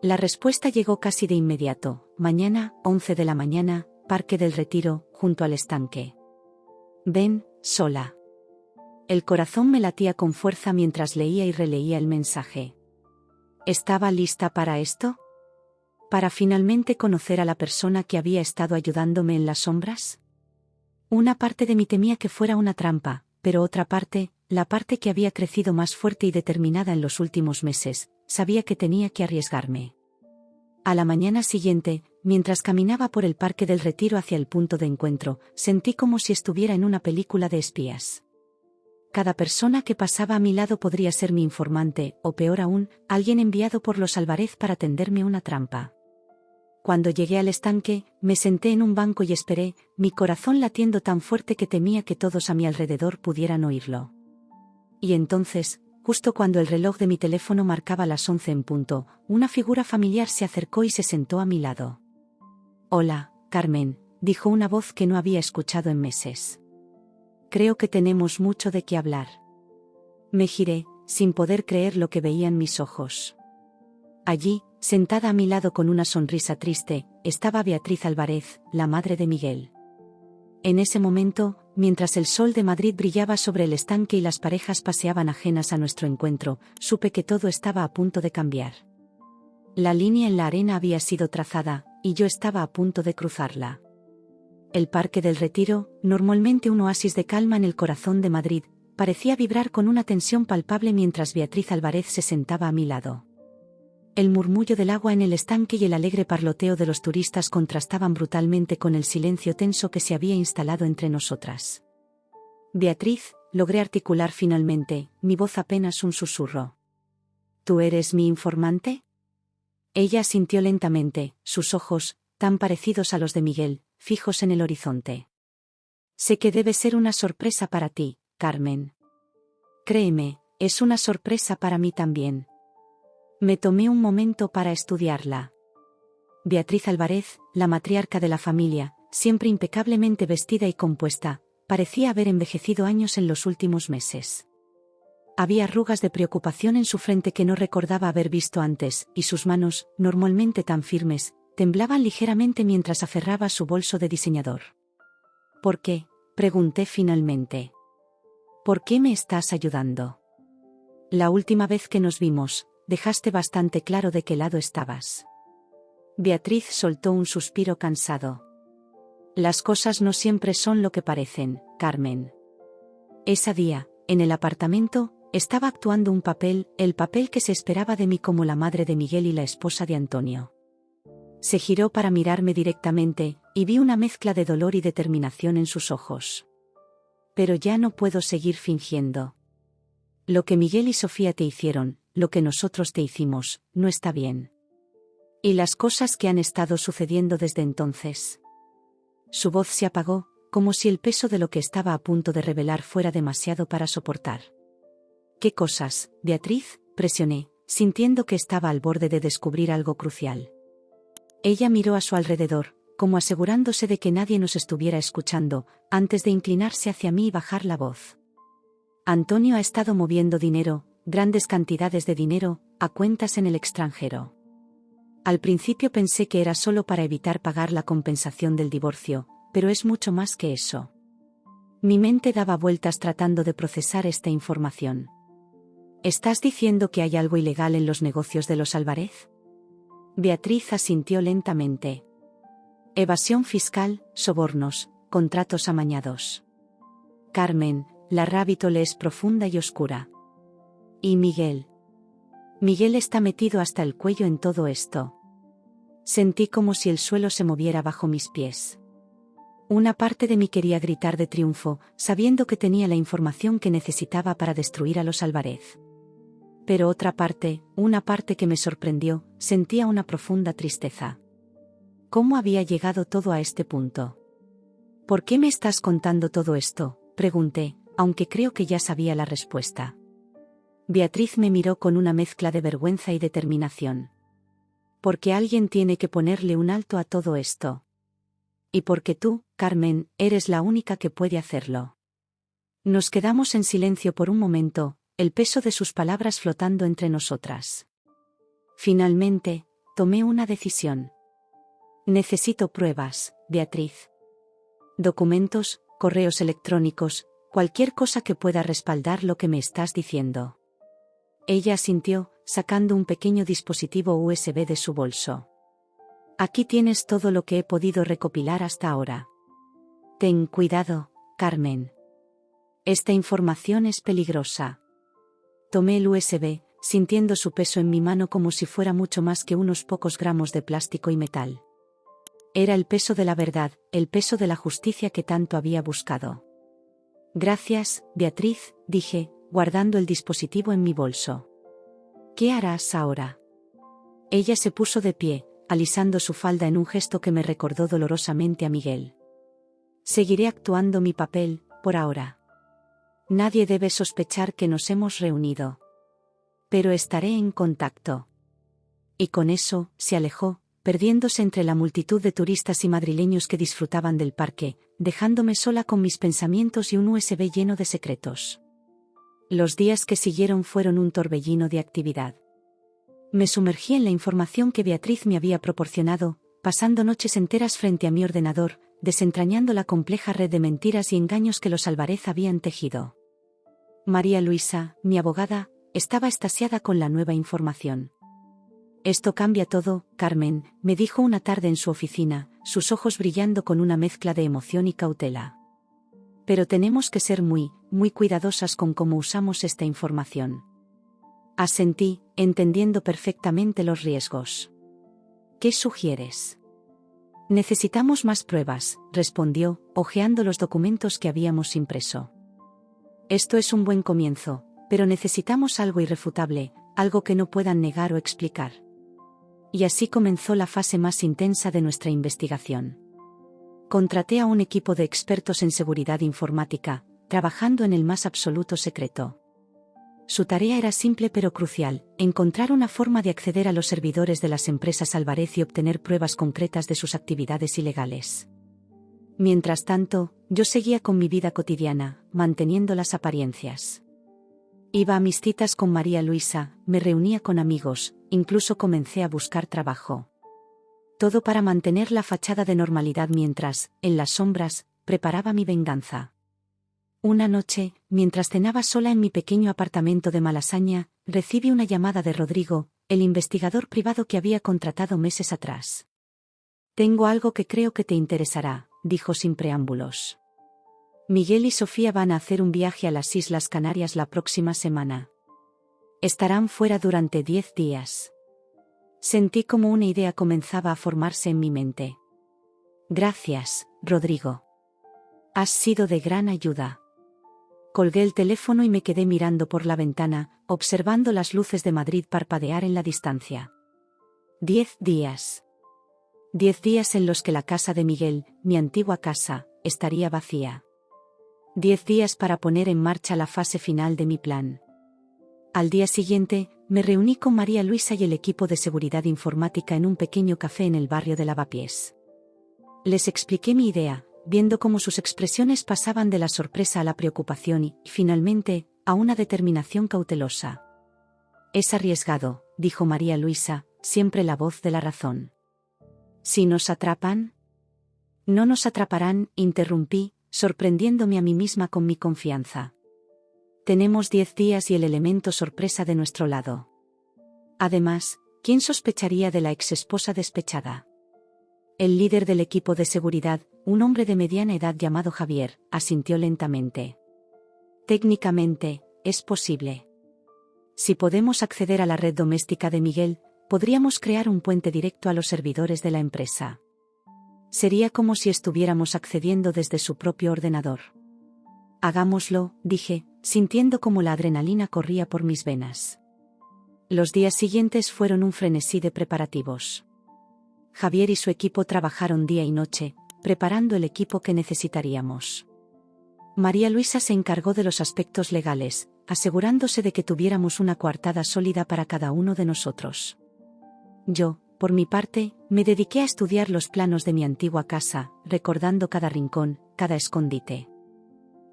La respuesta llegó casi de inmediato. Mañana, 11 de la mañana, Parque del Retiro, junto al estanque. Ven, sola. El corazón me latía con fuerza mientras leía y releía el mensaje. ¿Estaba lista para esto? para finalmente conocer a la persona que había estado ayudándome en las sombras? Una parte de mí temía que fuera una trampa, pero otra parte, la parte que había crecido más fuerte y determinada en los últimos meses, sabía que tenía que arriesgarme. A la mañana siguiente, mientras caminaba por el Parque del Retiro hacia el punto de encuentro, sentí como si estuviera en una película de espías. Cada persona que pasaba a mi lado podría ser mi informante, o peor aún, alguien enviado por los Álvarez para tenderme una trampa. Cuando llegué al estanque, me senté en un banco y esperé, mi corazón latiendo tan fuerte que temía que todos a mi alrededor pudieran oírlo. Y entonces, justo cuando el reloj de mi teléfono marcaba las 11 en punto, una figura familiar se acercó y se sentó a mi lado. «Hola, Carmen», dijo una voz que no había escuchado en meses. «Creo que tenemos mucho de qué hablar». Me giré, sin poder creer lo que veían mis ojos. Allí, sentada a mi lado con una sonrisa triste, estaba Beatriz Álvarez, la madre de Miguel. En ese momento, mientras el sol de Madrid brillaba sobre el estanque y las parejas paseaban ajenas a nuestro encuentro, supe que todo estaba a punto de cambiar. La línea en la arena había sido trazada, y yo estaba a punto de cruzarla. El Parque del Retiro, normalmente un oasis de calma en el corazón de Madrid, parecía vibrar con una tensión palpable mientras Beatriz Álvarez se sentaba a mi lado. El murmullo del agua en el estanque y el alegre parloteo de los turistas contrastaban brutalmente con el silencio tenso que se había instalado entre nosotras. «Beatriz», logré articular finalmente, mi voz apenas un susurro. «¿Tú eres mi informante?» Ella asintió lentamente, sus ojos, tan parecidos a los de Miguel, fijos en el horizonte. «Sé que debe ser una sorpresa para ti, Carmen». «Créeme, es una sorpresa para mí también». Me tomé un momento para estudiarla. Beatriz Álvarez, la matriarca de la familia, siempre impecablemente vestida y compuesta, parecía haber envejecido años en los últimos meses. Había arrugas de preocupación en su frente que no recordaba haber visto antes, y sus manos, normalmente tan firmes, temblaban ligeramente mientras aferraba su bolso de diseñador. «¿Por qué?», pregunté finalmente. «¿Por qué me estás ayudando? La última vez que nos vimos, dejaste bastante claro de qué lado estabas». Beatriz soltó un suspiro cansado. «Las cosas no siempre son lo que parecen, Carmen». Ese día, en el apartamento, estaba actuando un papel, el papel que se esperaba de mí como la madre de Miguel y la esposa de Antonio. Se giró para mirarme directamente, y vi una mezcla de dolor y determinación en sus ojos. «Pero ya no puedo seguir fingiendo. Lo que Miguel y Sofía te hicieron, lo que nosotros te hicimos, no está bien. Y las cosas que han estado sucediendo desde entonces». Su voz se apagó, como si el peso de lo que estaba a punto de revelar fuera demasiado para soportar. «¿Qué cosas, Beatriz?», presioné, sintiendo que estaba al borde de descubrir algo crucial. Ella miró a su alrededor, como asegurándose de que nadie nos estuviera escuchando, antes de inclinarse hacia mí y bajar la voz. «Antonio ha estado moviendo dinero, grandes cantidades de dinero, a cuentas en el extranjero. Al principio pensé que era solo para evitar pagar la compensación del divorcio, pero es mucho más que eso». Mi mente daba vueltas tratando de procesar esta información. «¿Estás diciendo que hay algo ilegal en los negocios de los Álvarez?». Beatriz asintió lentamente. «Evasión fiscal, sobornos, contratos amañados. Carmen, la rabbit hole es profunda y oscura. ¿Y Miguel? Miguel está metido hasta el cuello en todo esto». Sentí como si el suelo se moviera bajo mis pies. Una parte de mí quería gritar de triunfo, sabiendo que tenía la información que necesitaba para destruir a los Álvarez. Pero otra parte, una parte que me sorprendió, sentía una profunda tristeza. ¿Cómo había llegado todo a este punto? «¿Por qué me estás contando todo esto?», pregunté, aunque creo que ya sabía la respuesta. Beatriz me miró con una mezcla de vergüenza y determinación. «Porque alguien tiene que ponerle un alto a todo esto. Y porque tú, Carmen, eres la única que puede hacerlo». Nos quedamos en silencio por un momento, el peso de sus palabras flotando entre nosotras. Finalmente, tomé una decisión. «Necesito pruebas, Beatriz. Documentos, correos electrónicos, cualquier cosa que pueda respaldar lo que me estás diciendo». Ella asintió, sacando un pequeño dispositivo USB de su bolso. Aquí tienes todo lo que he podido recopilar hasta ahora. Ten cuidado, Carmen. Esta información es peligrosa. Tomé el USB, sintiendo su peso en mi mano como si fuera mucho más que unos pocos gramos de plástico y metal. Era el peso de la verdad, el peso de la justicia que tanto había buscado. Gracias, Beatriz, dije, guardando el dispositivo en mi bolso. ¿Qué harás ahora? Ella se puso de pie, alisando su falda en un gesto que me recordó dolorosamente a Miguel. Seguiré actuando mi papel, por ahora. Nadie debe sospechar que nos hemos reunido. Pero estaré en contacto. Y con eso, se alejó, perdiéndose entre la multitud de turistas y madrileños que disfrutaban del parque, dejándome sola con mis pensamientos y un USB lleno de secretos. Los días que siguieron fueron un torbellino de actividad. Me sumergí en la información que Beatriz me había proporcionado, pasando noches enteras frente a mi ordenador, desentrañando la compleja red de mentiras y engaños que los Álvarez habían tejido. María Luisa, mi abogada, estaba extasiada con la nueva información. Esto cambia todo, Carmen, me dijo una tarde en su oficina, sus ojos brillando con una mezcla de emoción y cautela. Pero tenemos que ser muy cuidadosas con cómo usamos esta información. Asentí, entendiendo perfectamente los riesgos. ¿Qué sugieres? Necesitamos más pruebas, respondió, hojeando los documentos que habíamos impreso. Esto es un buen comienzo, pero necesitamos algo irrefutable, algo que no puedan negar o explicar. Y así comenzó la fase más intensa de nuestra investigación. Contraté a un equipo de expertos en seguridad informática, trabajando en el más absoluto secreto. Su tarea era simple pero crucial: encontrar una forma de acceder a los servidores de las empresas Álvarez y obtener pruebas concretas de sus actividades ilegales. Mientras tanto, yo seguía con mi vida cotidiana, manteniendo las apariencias. Iba a mis citas con María Luisa, me reunía con amigos, incluso comencé a buscar trabajo. Todo para mantener la fachada de normalidad mientras, en las sombras, preparaba mi venganza. Una noche, mientras cenaba sola en mi pequeño apartamento de Malasaña, recibí una llamada de Rodrigo, el investigador privado que había contratado meses atrás. «Tengo algo que creo que te interesará», dijo sin preámbulos. «Miguel y Sofía van a hacer un viaje a las Islas Canarias la próxima semana. Estarán fuera durante 10 días». Sentí como una idea comenzaba a formarse en mi mente. «Gracias, Rodrigo. Has sido de gran ayuda». Colgué el teléfono y me quedé mirando por la ventana, observando las luces de Madrid parpadear en la distancia. 10 días. 10 días en los que la casa de Miguel, mi antigua casa, estaría vacía. 10 días para poner en marcha la fase final de mi plan. Al día siguiente, me reuní con María Luisa y el equipo de seguridad informática en un pequeño café en el barrio de Lavapiés. Les expliqué mi idea, viendo cómo sus expresiones pasaban de la sorpresa a la preocupación y, finalmente, a una determinación cautelosa. «Es arriesgado», dijo María Luisa, siempre la voz de la razón. «¿Si nos atrapan?» «No nos atraparán», interrumpí, sorprendiéndome a mí misma con mi confianza. «Tenemos 10 días y el elemento sorpresa de nuestro lado. Además, ¿quién sospecharía de la exesposa despechada?» El líder del equipo de seguridad, un hombre de mediana edad llamado Javier, asintió lentamente. «Técnicamente, es posible. Si podemos acceder a la red doméstica de Miguel, podríamos crear un puente directo a los servidores de la empresa. Sería como si estuviéramos accediendo desde su propio ordenador». «Hagámoslo», dije, sintiendo como la adrenalina corría por mis venas. Los días siguientes fueron un frenesí de preparativos. Javier y su equipo trabajaron día y noche, preparando el equipo que necesitaríamos. María Luisa se encargó de los aspectos legales, asegurándose de que tuviéramos una coartada sólida para cada uno de nosotros. Yo, por mi parte, me dediqué a estudiar los planos de mi antigua casa, recordando cada rincón, cada escondite.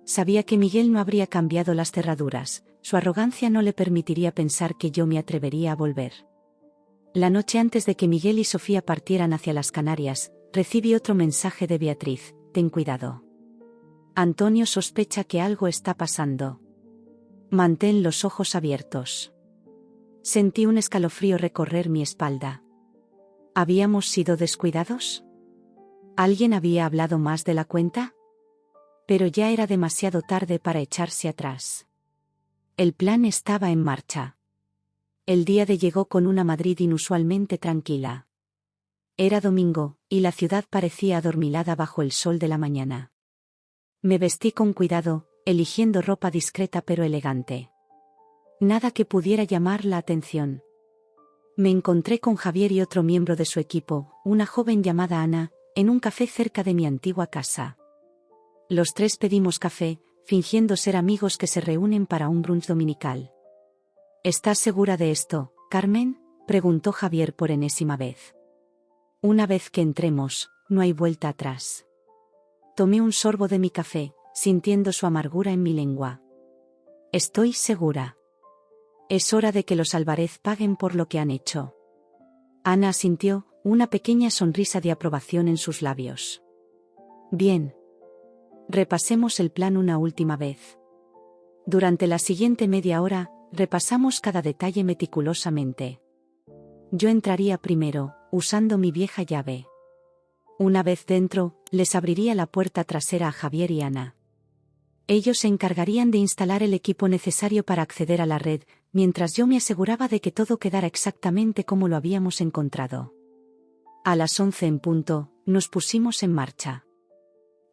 Sabía que Miguel no habría cambiado las cerraduras, su arrogancia no le permitiría pensar que yo me atrevería a volver. La noche antes de que Miguel y Sofía partieran hacia las Canarias, recibí otro mensaje de Beatriz: «Ten cuidado. Antonio sospecha que algo está pasando. Mantén los ojos abiertos». Sentí un escalofrío recorrer mi espalda. ¿Habíamos sido descuidados? ¿Alguien había hablado más de la cuenta? Pero ya era demasiado tarde para echarse atrás. El plan estaba en marcha. El día de llegó con una Madrid inusualmente tranquila. Era domingo, y la ciudad parecía adormilada bajo el sol de la mañana. Me vestí con cuidado, eligiendo ropa discreta pero elegante. Nada que pudiera llamar la atención. Me encontré con Javier y otro miembro de su equipo, una joven llamada Ana, en un café cerca de mi antigua casa. Los tres pedimos café, fingiendo ser amigos que se reúnen para un brunch dominical. ¿Estás segura de esto, Carmen?, preguntó Javier por enésima vez. Una vez que entremos, no hay vuelta atrás. Tomé un sorbo de mi café, sintiendo su amargura en mi lengua. Estoy segura. Es hora de que los Álvarez paguen por lo que han hecho. Ana asintió, una pequeña sonrisa de aprobación en sus labios. Bien. Repasemos el plan una última vez. Durante la siguiente media hora, repasamos cada detalle meticulosamente. Yo entraría primero, usando mi vieja llave. Una vez dentro, les abriría la puerta trasera a Javier y Ana. Ellos se encargarían de instalar el equipo necesario para acceder a la red, mientras yo me aseguraba de que todo quedara exactamente como lo habíamos encontrado. A las 11 en punto, nos pusimos en marcha.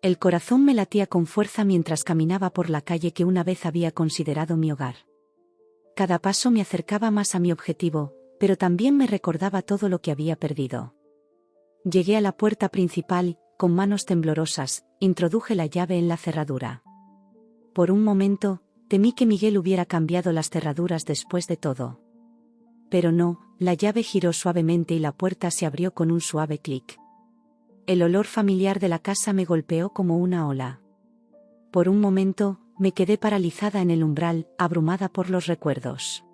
El corazón me latía con fuerza mientras caminaba por la calle que una vez había considerado mi hogar. Cada paso me acercaba más a mi objetivo, pero también me recordaba todo lo que había perdido. Llegué a la puerta principal, con manos temblorosas, introduje la llave en la cerradura. Por un momento, temí que Miguel hubiera cambiado las cerraduras después de todo. Pero no, la llave giró suavemente y la puerta se abrió con un suave clic. El olor familiar de la casa me golpeó como una ola. Por un momento, me quedé paralizada en el umbral, abrumada por los recuerdos.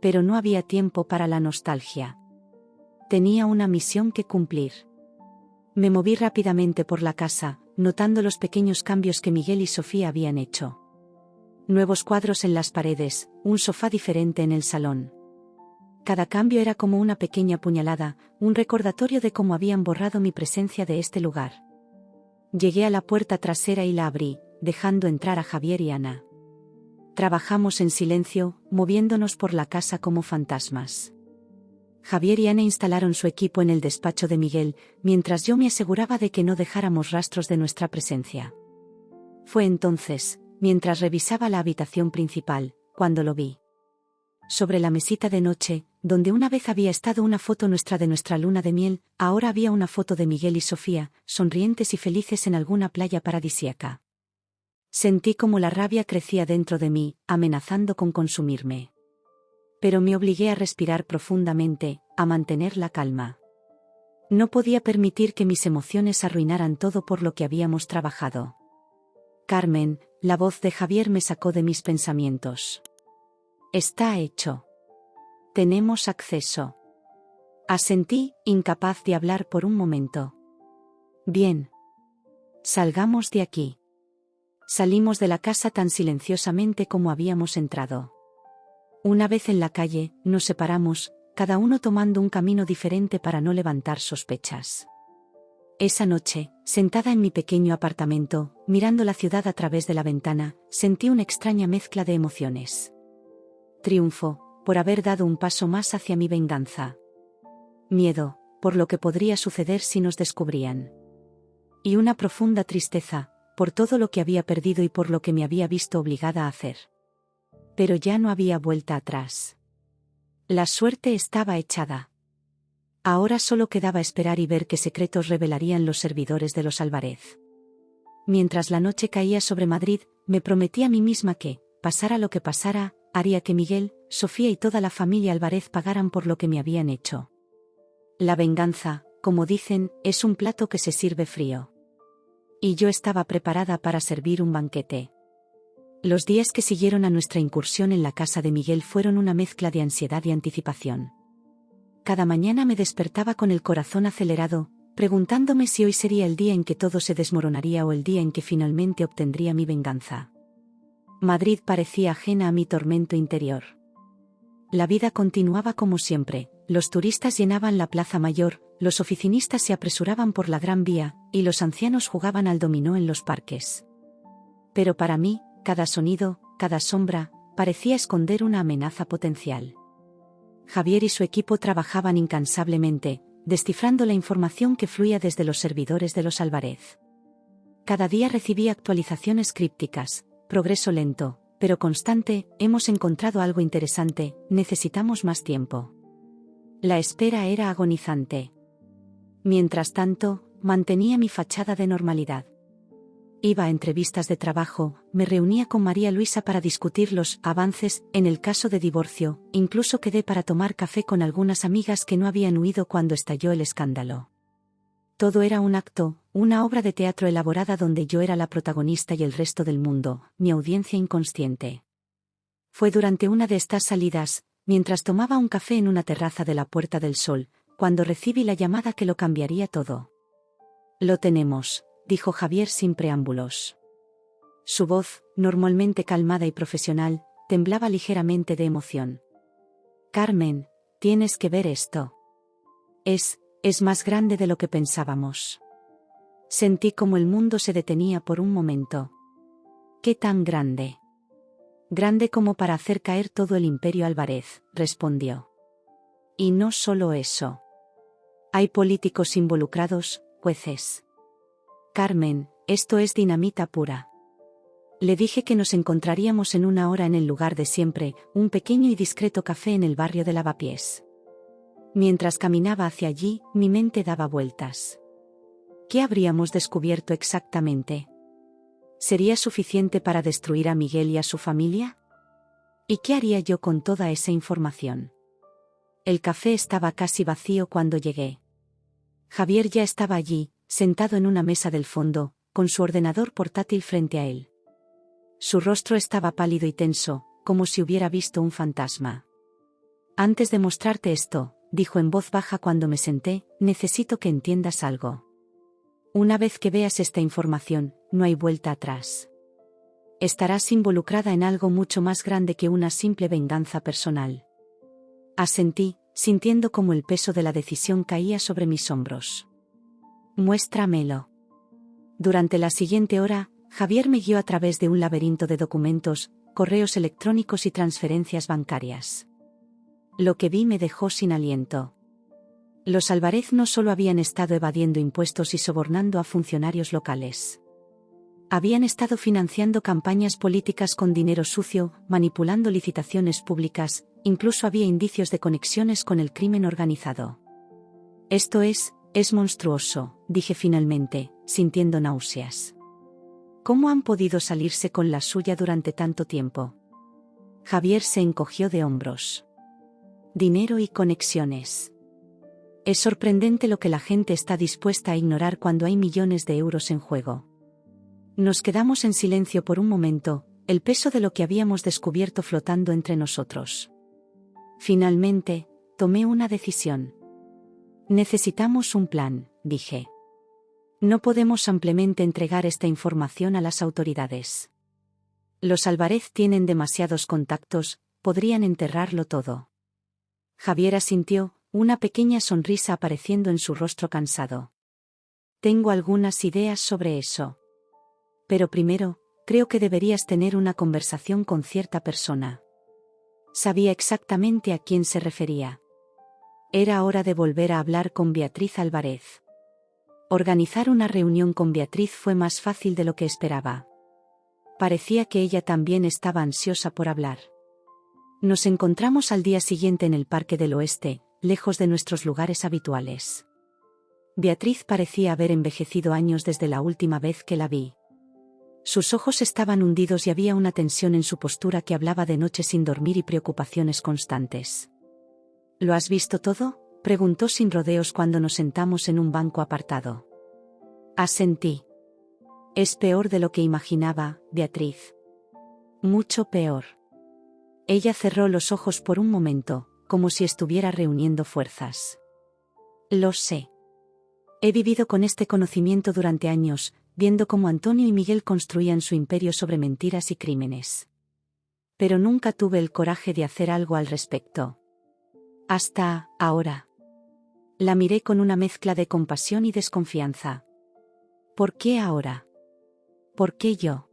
Pero no había tiempo para la nostalgia. Tenía una misión que cumplir. Me moví rápidamente por la casa, notando los pequeños cambios que Miguel y Sofía habían hecho. Nuevos cuadros en las paredes, un sofá diferente en el salón. Cada cambio era como una pequeña puñalada, un recordatorio de cómo habían borrado mi presencia de este lugar. Llegué a la puerta trasera y la abrí, dejando entrar a Javier y Ana. Trabajamos en silencio, moviéndonos por la casa como fantasmas. Javier y Ana instalaron su equipo en el despacho de Miguel, mientras yo me aseguraba de que no dejáramos rastros de nuestra presencia. Fue entonces, mientras revisaba la habitación principal, cuando lo vi. Sobre la mesita de noche, donde una vez había estado una foto nuestra de nuestra luna de miel, ahora había una foto de Miguel y Sofía, sonrientes y felices en alguna playa paradisíaca. Sentí como la rabia crecía dentro de mí, amenazando con consumirme. Pero me obligué a respirar profundamente, a mantener la calma. No podía permitir que mis emociones arruinaran todo por lo que habíamos trabajado. Carmen, la voz de Javier me sacó de mis pensamientos. Está hecho. Tenemos acceso. Asentí, incapaz de hablar por un momento. Bien. Salgamos de aquí. Salimos de la casa tan silenciosamente como habíamos entrado. Una vez en la calle, nos separamos, cada uno tomando un camino diferente para no levantar sospechas. Esa noche, sentada en mi pequeño apartamento, mirando la ciudad a través de la ventana, sentí una extraña mezcla de emociones. Triunfo, por haber dado un paso más hacia mi venganza. Miedo, por lo que podría suceder si nos descubrían. Y una profunda tristeza, por todo lo que había perdido y por lo que me había visto obligada a hacer. Pero ya no había vuelta atrás. La suerte estaba echada. Ahora solo quedaba esperar y ver qué secretos revelarían los servidores de los Álvarez. Mientras la noche caía sobre Madrid, me prometí a mí misma que, pasara lo que pasara, haría que Miguel, Sofía y toda la familia Álvarez pagaran por lo que me habían hecho. La venganza, como dicen, es un plato que se sirve frío. Y yo estaba preparada para servir un banquete. Los días que siguieron a nuestra incursión en la casa de Miguel fueron una mezcla de ansiedad y anticipación. Cada mañana me despertaba con el corazón acelerado, preguntándome si hoy sería el día en que todo se desmoronaría o el día en que finalmente obtendría mi venganza. Madrid parecía ajena a mi tormento interior. La vida continuaba como siempre, los turistas llenaban la plaza mayor, los oficinistas se apresuraban por la Gran Vía, y los ancianos jugaban al dominó en los parques. Pero para mí, cada sonido, cada sombra, parecía esconder una amenaza potencial. Javier y su equipo trabajaban incansablemente, descifrando la información que fluía desde los servidores de los Álvarez. Cada día recibía actualizaciones crípticas, progreso lento, pero constante, hemos encontrado algo interesante, necesitamos más tiempo. La espera era agonizante. Mientras tanto, mantenía mi fachada de normalidad. Iba a entrevistas de trabajo, me reunía con María Luisa para discutir los avances en el caso de divorcio, incluso quedé para tomar café con algunas amigas que no habían huido cuando estalló el escándalo. Todo era un acto, una obra de teatro elaborada donde yo era la protagonista y el resto del mundo, mi audiencia inconsciente. Fue durante una de estas salidas, mientras tomaba un café en una terraza de la Puerta del Sol, cuando recibí la llamada que lo cambiaría todo. «Lo tenemos», dijo Javier sin preámbulos. Su voz, normalmente calmada y profesional, temblaba ligeramente de emoción. «Carmen, tienes que ver esto. Es más grande de lo que pensábamos». Sentí como el mundo se detenía por un momento. «¿Qué tan grande?» «Grande como para hacer caer todo el imperio Álvarez», respondió. «Y no solo eso. Hay políticos involucrados, jueces». «Carmen, esto es dinamita pura». Le dije que nos encontraríamos en una hora en el lugar de siempre, un pequeño y discreto café en el barrio de Lavapiés. Mientras caminaba hacia allí, mi mente daba vueltas. ¿Qué habríamos descubierto exactamente? ¿Sería suficiente para destruir a Miguel y a su familia? ¿Y qué haría yo con toda esa información? El café estaba casi vacío cuando llegué. Javier ya estaba allí, sentado en una mesa del fondo, con su ordenador portátil frente a él. Su rostro estaba pálido y tenso, como si hubiera visto un fantasma. «Antes de mostrarte esto», dijo en voz baja cuando me senté, «necesito que entiendas algo. Una vez que veas esta información, no hay vuelta atrás. Estarás involucrada en algo mucho más grande que una simple venganza personal». Asentí, sintiendo cómo el peso de la decisión caía sobre mis hombros. «Muéstramelo». Durante la siguiente hora, Javier me guió a través de un laberinto de documentos, correos electrónicos y transferencias bancarias. Lo que vi me dejó sin aliento. Los Álvarez no solo habían estado evadiendo impuestos y sobornando a funcionarios locales. Habían estado financiando campañas políticas con dinero sucio, manipulando licitaciones públicas, incluso había indicios de conexiones con el crimen organizado. «Esto es monstruoso», dije finalmente, sintiendo náuseas. «¿Cómo han podido salirse con la suya durante tanto tiempo?» Javier se encogió de hombros. «Dinero y conexiones. Es sorprendente lo que la gente está dispuesta a ignorar cuando hay millones de euros en juego». Nos quedamos en silencio por un momento, el peso de lo que habíamos descubierto flotando entre nosotros. Finalmente, tomé una decisión. «Necesitamos un plan», dije. «No podemos ampliamente entregar esta información a las autoridades. Los Álvarez tienen demasiados contactos, podrían enterrarlo todo». Javier asintió, una pequeña sonrisa apareciendo en su rostro cansado. «Tengo algunas ideas sobre eso. Pero primero, creo que deberías tener una conversación con cierta persona». Sabía exactamente a quién se refería. Era hora de volver a hablar con Beatriz Álvarez. Organizar una reunión con Beatriz fue más fácil de lo que esperaba. Parecía que ella también estaba ansiosa por hablar. Nos encontramos al día siguiente en el Parque del Oeste, lejos de nuestros lugares habituales. Beatriz parecía haber envejecido años desde la última vez que la vi. Sus ojos estaban hundidos y había una tensión en su postura que hablaba de noches sin dormir y preocupaciones constantes. «¿Lo has visto todo?», preguntó sin rodeos cuando nos sentamos en un banco apartado. Asentí. «Es peor de lo que imaginaba, Beatriz. Mucho peor». Ella cerró los ojos por un momento, como si estuviera reuniendo fuerzas. «Lo sé. He vivido con este conocimiento durante años, viendo cómo Antonio y Miguel construían su imperio sobre mentiras y crímenes. Pero nunca tuve el coraje de hacer algo al respecto. Hasta ahora. La miré con una mezcla de compasión y desconfianza. ¿Por qué ahora? ¿Por qué yo?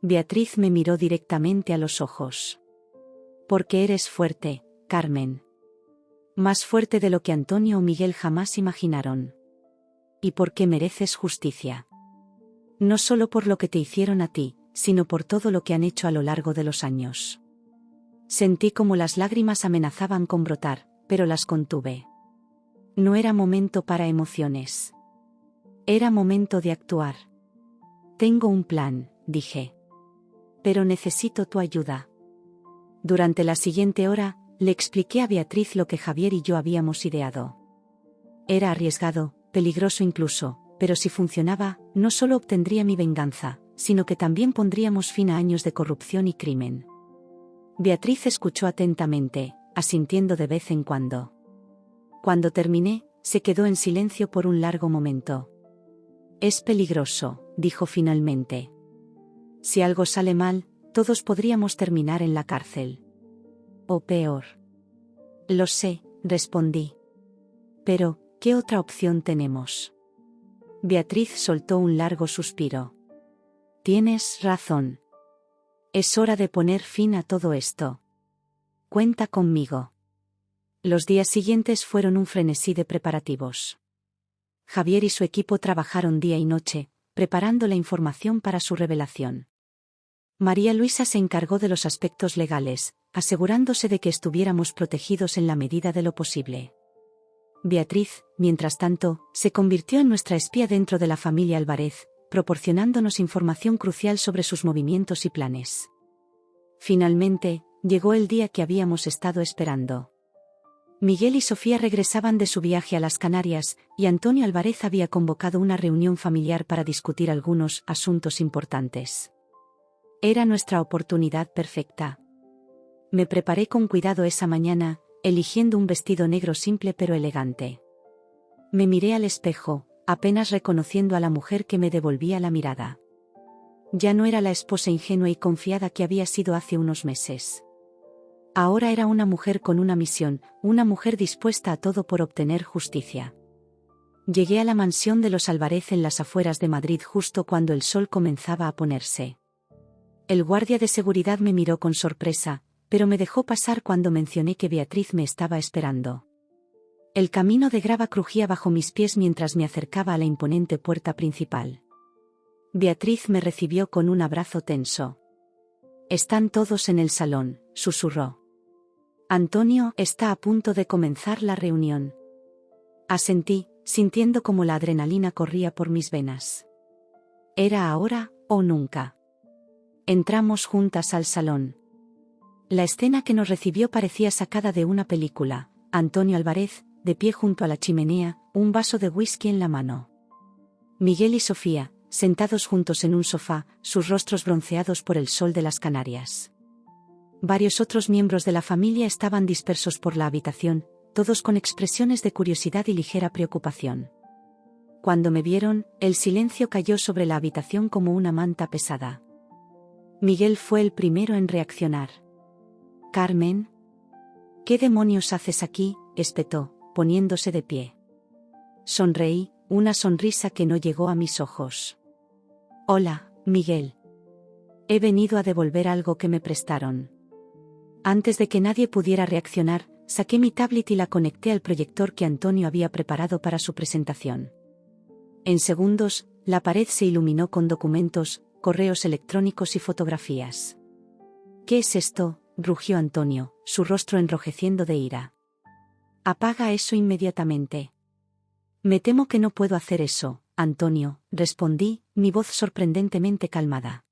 Beatriz me miró directamente a los ojos. Porque eres fuerte, Carmen. Más fuerte de lo que Antonio o Miguel jamás imaginaron. Y porque mereces justicia. No solo por lo que te hicieron a ti, sino por todo lo que han hecho a lo largo de los años. Sentí como las lágrimas amenazaban con brotar, pero las contuve. No era momento para emociones. Era momento de actuar. Tengo un plan, dije. Pero necesito tu ayuda. Durante la siguiente hora, le expliqué a Beatriz lo que Javier y yo habíamos ideado. Era arriesgado, peligroso incluso, pero si funcionaba, no solo obtendría mi venganza, sino que también pondríamos fin a años de corrupción y crimen. Beatriz escuchó atentamente, asintiendo de vez en cuando. Cuando terminé, se quedó en silencio por un largo momento. Es peligroso, dijo finalmente. Si algo sale mal, todos podríamos terminar en la cárcel. O peor. Lo sé, respondí. Pero, ¿qué otra opción tenemos? Beatriz soltó un largo suspiro. Tienes razón. Es hora de poner fin a todo esto. Cuenta conmigo. Los días siguientes fueron un frenesí de preparativos. Javier y su equipo trabajaron día y noche, preparando la información para su revelación. María Luisa se encargó de los aspectos legales, asegurándose de que estuviéramos protegidos en la medida de lo posible. Beatriz, mientras tanto, se convirtió en nuestra espía dentro de la familia Álvarez, proporcionándonos información crucial sobre sus movimientos y planes. Finalmente, llegó el día que habíamos estado esperando. Miguel y Sofía regresaban de su viaje a las Canarias, y Antonio Álvarez había convocado una reunión familiar para discutir algunos asuntos importantes. Era nuestra oportunidad perfecta. Me preparé con cuidado esa mañana, eligiendo un vestido negro simple pero elegante. Me miré al espejo, apenas reconociendo a la mujer que me devolvía la mirada. Ya no era la esposa ingenua y confiada que había sido hace unos meses. Ahora era una mujer con una misión, una mujer dispuesta a todo por obtener justicia. Llegué a la mansión de los Álvarez en las afueras de Madrid justo cuando el sol comenzaba a ponerse. El guardia de seguridad me miró con sorpresa, pero me dejó pasar cuando mencioné que Beatriz me estaba esperando. El camino de grava crujía bajo mis pies mientras me acercaba a la imponente puerta principal. Beatriz me recibió con un abrazo tenso. «Están todos en el salón», susurró. «Antonio está a punto de comenzar la reunión». Asentí, sintiendo como la adrenalina corría por mis venas. Era ahora o nunca. Entramos juntas al salón. La escena que nos recibió parecía sacada de una película. Antonio Álvarez, de pie junto a la chimenea, un vaso de whisky en la mano. Miguel y Sofía, sentados juntos en un sofá, sus rostros bronceados por el sol de las Canarias. Varios otros miembros de la familia estaban dispersos por la habitación, todos con expresiones de curiosidad y ligera preocupación. Cuando me vieron, el silencio cayó sobre la habitación como una manta pesada. Miguel fue el primero en reaccionar. «Carmen, ¿qué demonios haces aquí?», espetó, poniéndose de pie. Sonreí, una sonrisa que no llegó a mis ojos. «Hola, Miguel. He venido a devolver algo que me prestaron». Antes de que nadie pudiera reaccionar, saqué mi tablet y la conecté al proyector que Antonio había preparado para su presentación. En segundos, la pared se iluminó con documentos, correos electrónicos y fotografías. «¿Qué es esto?», rugió Antonio, su rostro enrojeciendo de ira. «Apaga eso inmediatamente». «Me temo que no puedo hacer eso, Antonio», respondí, mi voz sorprendentemente calmada.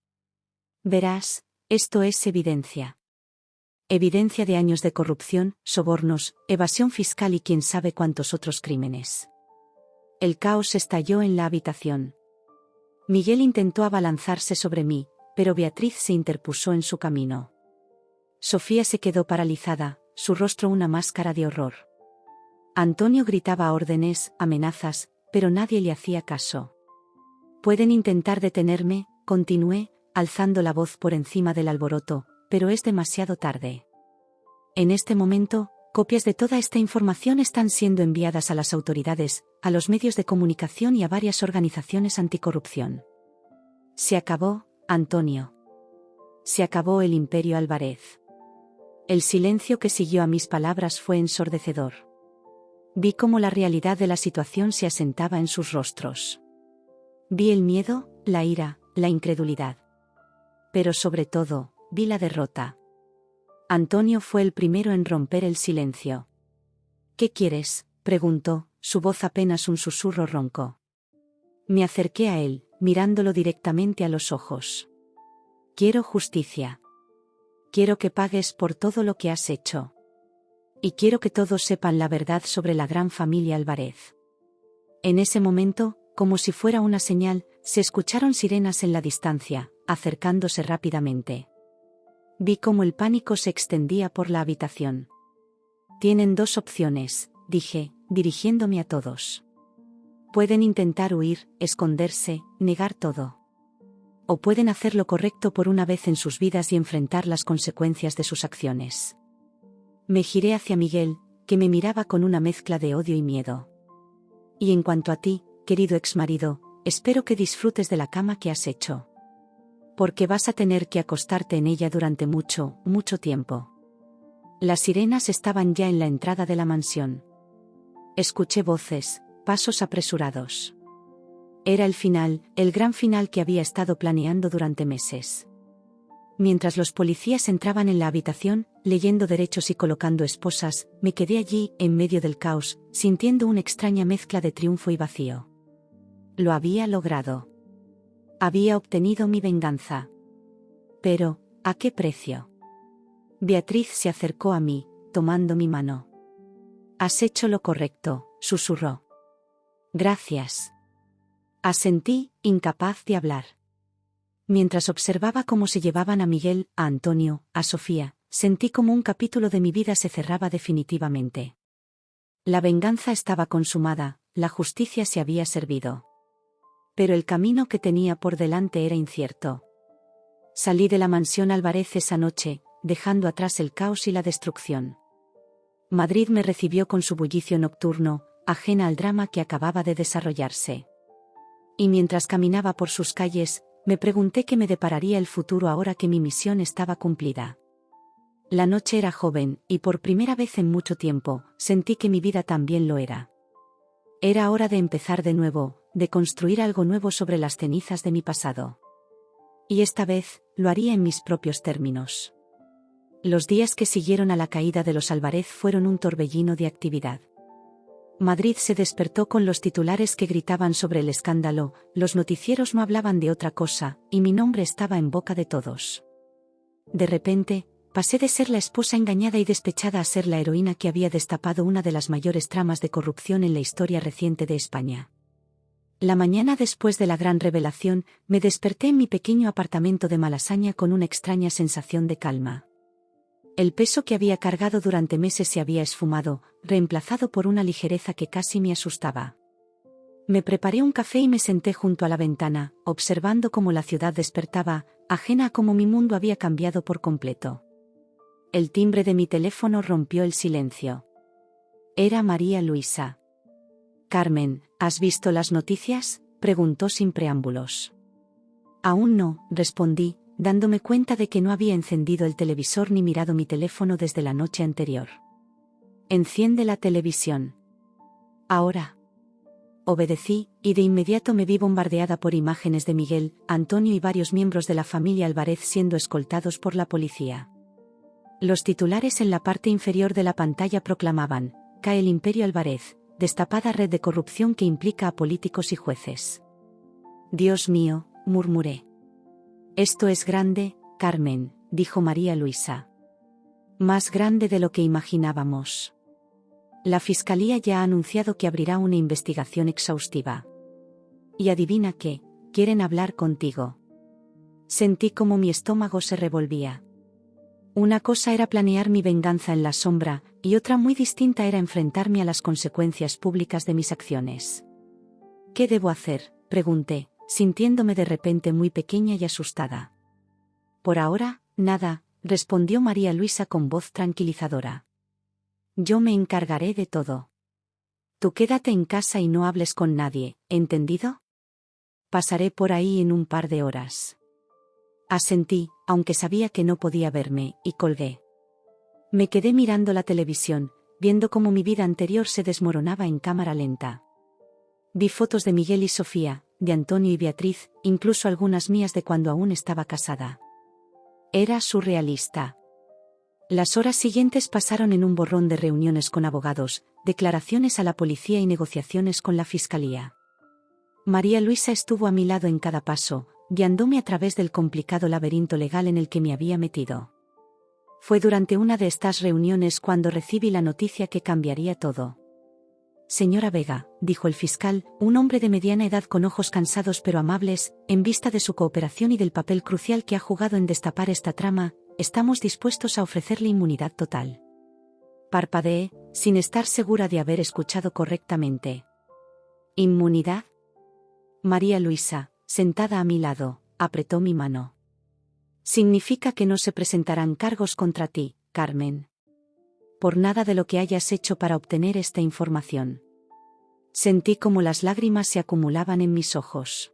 «Verás, esto es evidencia. Evidencia de años de corrupción, sobornos, evasión fiscal y quién sabe cuántos otros crímenes». El caos estalló en la habitación. Miguel intentó abalanzarse sobre mí, pero Beatriz se interpuso en su camino. Sofía se quedó paralizada, su rostro una máscara de horror. Antonio gritaba órdenes, amenazas, pero nadie le hacía caso. «Pueden intentar detenerme», continué, alzando la voz por encima del alboroto, «pero es demasiado tarde. En este momento, Copias de toda esta información están siendo enviadas a las autoridades, a los medios de comunicación y a varias organizaciones anticorrupción. Se acabó, Antonio. Se acabó el Imperio Álvarez. El silencio que siguió a mis palabras fue ensordecedor. Vi cómo la realidad de la situación se asentaba en sus rostros. Vi el miedo, la ira, la incredulidad. Pero sobre todo, vi la derrota. Antonio fue el primero en romper el silencio. ¿Qué quieres?, preguntó, su voz apenas un susurro ronco. Me acerqué a él, mirándolo directamente a los ojos. Quiero justicia. Quiero que pagues por todo lo que has hecho. Y quiero que todos sepan la verdad sobre la gran familia Álvarez. En ese momento, como si fuera una señal, se escucharon sirenas en la distancia, acercándose rápidamente. Vi cómo el pánico se extendía por la habitación. Tienen dos opciones, dije, dirigiéndome a todos. Pueden intentar huir, esconderse, negar todo. O pueden hacer lo correcto por una vez en sus vidas y enfrentar las consecuencias de sus acciones. Me giré hacia Miguel, que me miraba con una mezcla de odio y miedo. Y en cuanto a ti, querido exmarido, espero que disfrutes de la cama que has hecho. Porque vas a tener que acostarte en ella durante mucho, mucho tiempo. Las sirenas estaban ya en la entrada de la mansión. Escuché voces, pasos apresurados. Era el final, el gran final que había estado planeando durante meses. Mientras los policías entraban en la habitación, leyendo derechos y colocando esposas, me quedé allí, en medio del caos, sintiendo una extraña mezcla de triunfo y vacío. Lo había logrado. Había obtenido mi venganza. Pero, ¿a qué precio? Beatriz se acercó a mí, tomando mi mano. Has hecho lo correcto, susurró. Gracias. Asentí, incapaz de hablar. Mientras observaba cómo se llevaban a Miguel, a Antonio, a Sofía, sentí como un capítulo de mi vida se cerraba definitivamente. La venganza estaba consumada, la justicia se había servido. Pero el camino que tenía por delante era incierto. Salí de la mansión Álvarez esa noche, dejando atrás el caos y la destrucción. Madrid me recibió con su bullicio nocturno, ajena al drama que acababa de desarrollarse. Y mientras caminaba por sus calles, me pregunté qué me depararía el futuro ahora que mi misión estaba cumplida. La noche era joven, y por primera vez en mucho tiempo, sentí que mi vida también lo era. Era hora de empezar de nuevo, de construir algo nuevo sobre las cenizas de mi pasado. Y esta vez, lo haría en mis propios términos. Los días que siguieron a la caída de los Álvarez fueron un torbellino de actividad. Madrid se despertó con los titulares que gritaban sobre el escándalo, los noticieros no hablaban de otra cosa, y mi nombre estaba en boca de todos. De repente, pasé de ser la esposa engañada y despechada a ser la heroína que había destapado una de las mayores tramas de corrupción en la historia reciente de España. La mañana después de la gran revelación, me desperté en mi pequeño apartamento de Malasaña con una extraña sensación de calma. El peso que había cargado durante meses se había esfumado, reemplazado por una ligereza que casi me asustaba. Me preparé un café y me senté junto a la ventana, observando cómo la ciudad despertaba, ajena a cómo mi mundo había cambiado por completo. El timbre de mi teléfono rompió el silencio. Era María Luisa. Carmen, ¿has visto las noticias?, preguntó sin preámbulos. Aún no, respondí, dándome cuenta de que no había encendido el televisor ni mirado mi teléfono desde la noche anterior. Enciende la televisión. Ahora. Obedecí, y de inmediato me vi bombardeada por imágenes de Miguel, Antonio y varios miembros de la familia Álvarez siendo escoltados por la policía. Los titulares en la parte inferior de la pantalla proclamaban: cae el Imperio Álvarez, destapada red de corrupción que implica a políticos y jueces. Dios mío, murmuré. Esto es grande, Carmen, dijo María Luisa. Más grande de lo que imaginábamos. La Fiscalía ya ha anunciado que abrirá una investigación exhaustiva. Y adivina qué, quieren hablar contigo. Sentí como mi estómago se revolvía. Una cosa era planear mi venganza en la sombra, y otra muy distinta era enfrentarme a las consecuencias públicas de mis acciones. ¿Qué debo hacer?, pregunté, sintiéndome de repente muy pequeña y asustada. Por ahora, nada, respondió María Luisa con voz tranquilizadora. Yo me encargaré de todo. Tú quédate en casa y no hables con nadie, ¿entendido? Pasaré por ahí en un par de horas. Asentí, aunque sabía que no podía verme, y colgué. Me quedé mirando la televisión, viendo cómo mi vida anterior se desmoronaba en cámara lenta. Vi fotos de Miguel y Sofía, de Antonio y Beatriz, incluso algunas mías de cuando aún estaba casada. Era surrealista. Las horas siguientes pasaron en un borrón de reuniones con abogados, declaraciones a la policía y negociaciones con la fiscalía. María Luisa estuvo a mi lado en cada paso, guiándome a través del complicado laberinto legal en el que me había metido. Fue durante una de estas reuniones cuando recibí la noticia que cambiaría todo. Señora Vega, dijo el fiscal, un hombre de mediana edad con ojos cansados pero amables, en vista de su cooperación y del papel crucial que ha jugado en destapar esta trama, estamos dispuestos a ofrecerle inmunidad total. Parpadeé, sin estar segura de haber escuchado correctamente. ¿Inmunidad? María Luisa, sentada a mi lado, apretó mi mano. Significa que no se presentarán cargos contra ti, Carmen. Por nada de lo que hayas hecho para obtener esta información. Sentí como las lágrimas se acumulaban en mis ojos.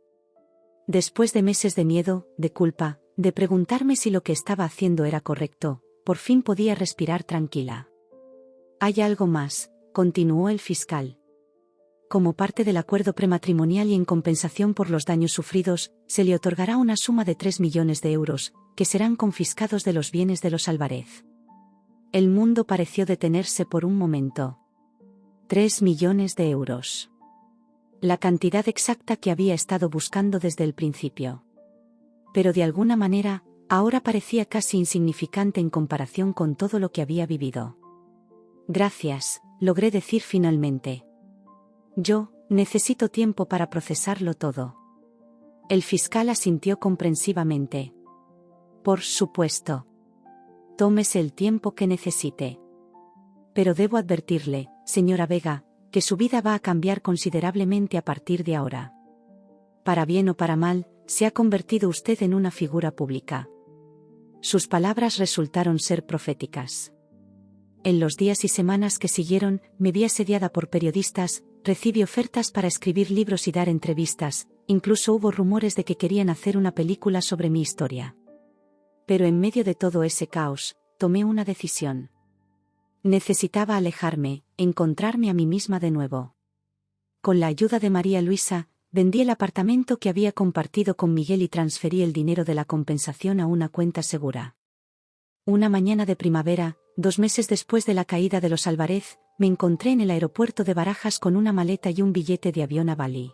Después de meses de miedo, de culpa, de preguntarme si lo que estaba haciendo era correcto, por fin podía respirar tranquila. Hay algo más, continuó el fiscal. Como parte del acuerdo prematrimonial y en compensación por los daños sufridos, se le otorgará una suma de 3 millones de euros, que serán confiscados de los bienes de los Álvarez. El mundo pareció detenerse por un momento. 3 millones de euros. La cantidad exacta que había estado buscando desde el principio. Pero de alguna manera, ahora parecía casi insignificante en comparación con todo lo que había vivido. Gracias, logré decir finalmente. Yo, necesito tiempo para procesarlo todo. El fiscal asintió comprensivamente. Por supuesto. Tómese el tiempo que necesite. Pero debo advertirle, señora Vega, que su vida va a cambiar considerablemente a partir de ahora. Para bien o para mal, se ha convertido usted en una figura pública. Sus palabras resultaron ser proféticas. En los días y semanas que siguieron, me vi asediada por periodistas, recibí ofertas para escribir libros y dar entrevistas, incluso hubo rumores de que querían hacer una película sobre mi historia. Pero en medio de todo ese caos, tomé una decisión. Necesitaba alejarme, encontrarme a mí misma de nuevo. Con la ayuda de María Luisa, vendí el apartamento que había compartido con Miguel y transferí el dinero de la compensación a una cuenta segura. Una mañana de primavera, 2 meses después de la caída de los Álvarez, me encontré en el aeropuerto de Barajas con una maleta y un billete de avión a Bali.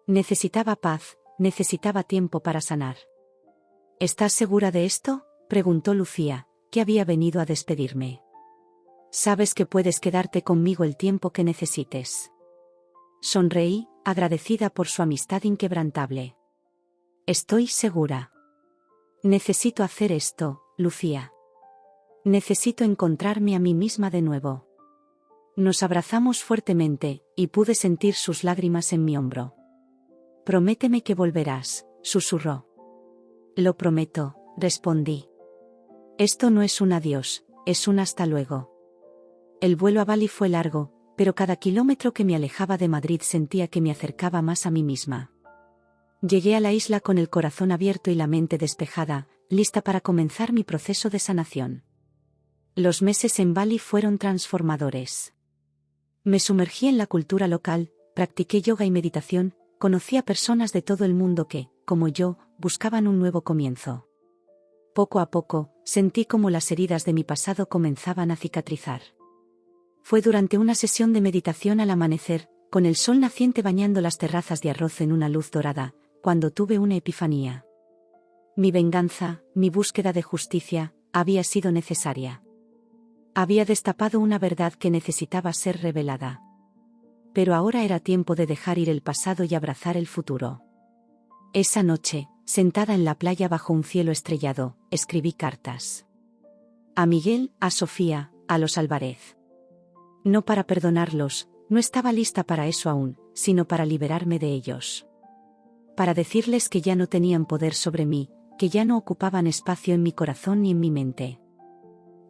Necesitaba paz, necesitaba tiempo para sanar. ¿Estás segura de esto?, preguntó Lucía, que había venido a despedirme. Sabes que puedes quedarte conmigo el tiempo que necesites. Sonreí, agradecida por su amistad inquebrantable. Estoy segura. Necesito hacer esto, Lucía. Necesito encontrarme a mí misma de nuevo. Nos abrazamos fuertemente, y pude sentir sus lágrimas en mi hombro. Prométeme que volverás, susurró. Lo prometo, respondí. Esto no es un adiós, es un hasta luego. El vuelo a Bali fue largo, pero cada kilómetro que me alejaba de Madrid sentía que me acercaba más a mí misma. Llegué a la isla con el corazón abierto y la mente despejada, lista para comenzar mi proceso de sanación. Los meses en Bali fueron transformadores. Me sumergí en la cultura local, practiqué yoga y meditación, conocí a personas de todo el mundo que, como yo, buscaban un nuevo comienzo. Poco a poco, sentí como las heridas de mi pasado comenzaban a cicatrizar. Fue durante una sesión de meditación al amanecer, con el sol naciente bañando las terrazas de arroz en una luz dorada, cuando tuve una epifanía. Mi venganza, mi búsqueda de justicia, había sido necesaria. Había destapado una verdad que necesitaba ser revelada. Pero ahora era tiempo de dejar ir el pasado y abrazar el futuro. Esa noche, sentada en la playa bajo un cielo estrellado, escribí cartas. A Miguel, a Sofía, a los Álvarez. No para perdonarlos, no estaba lista para eso aún, sino para liberarme de ellos. Para decirles que ya no tenían poder sobre mí, que ya no ocupaban espacio en mi corazón ni en mi mente.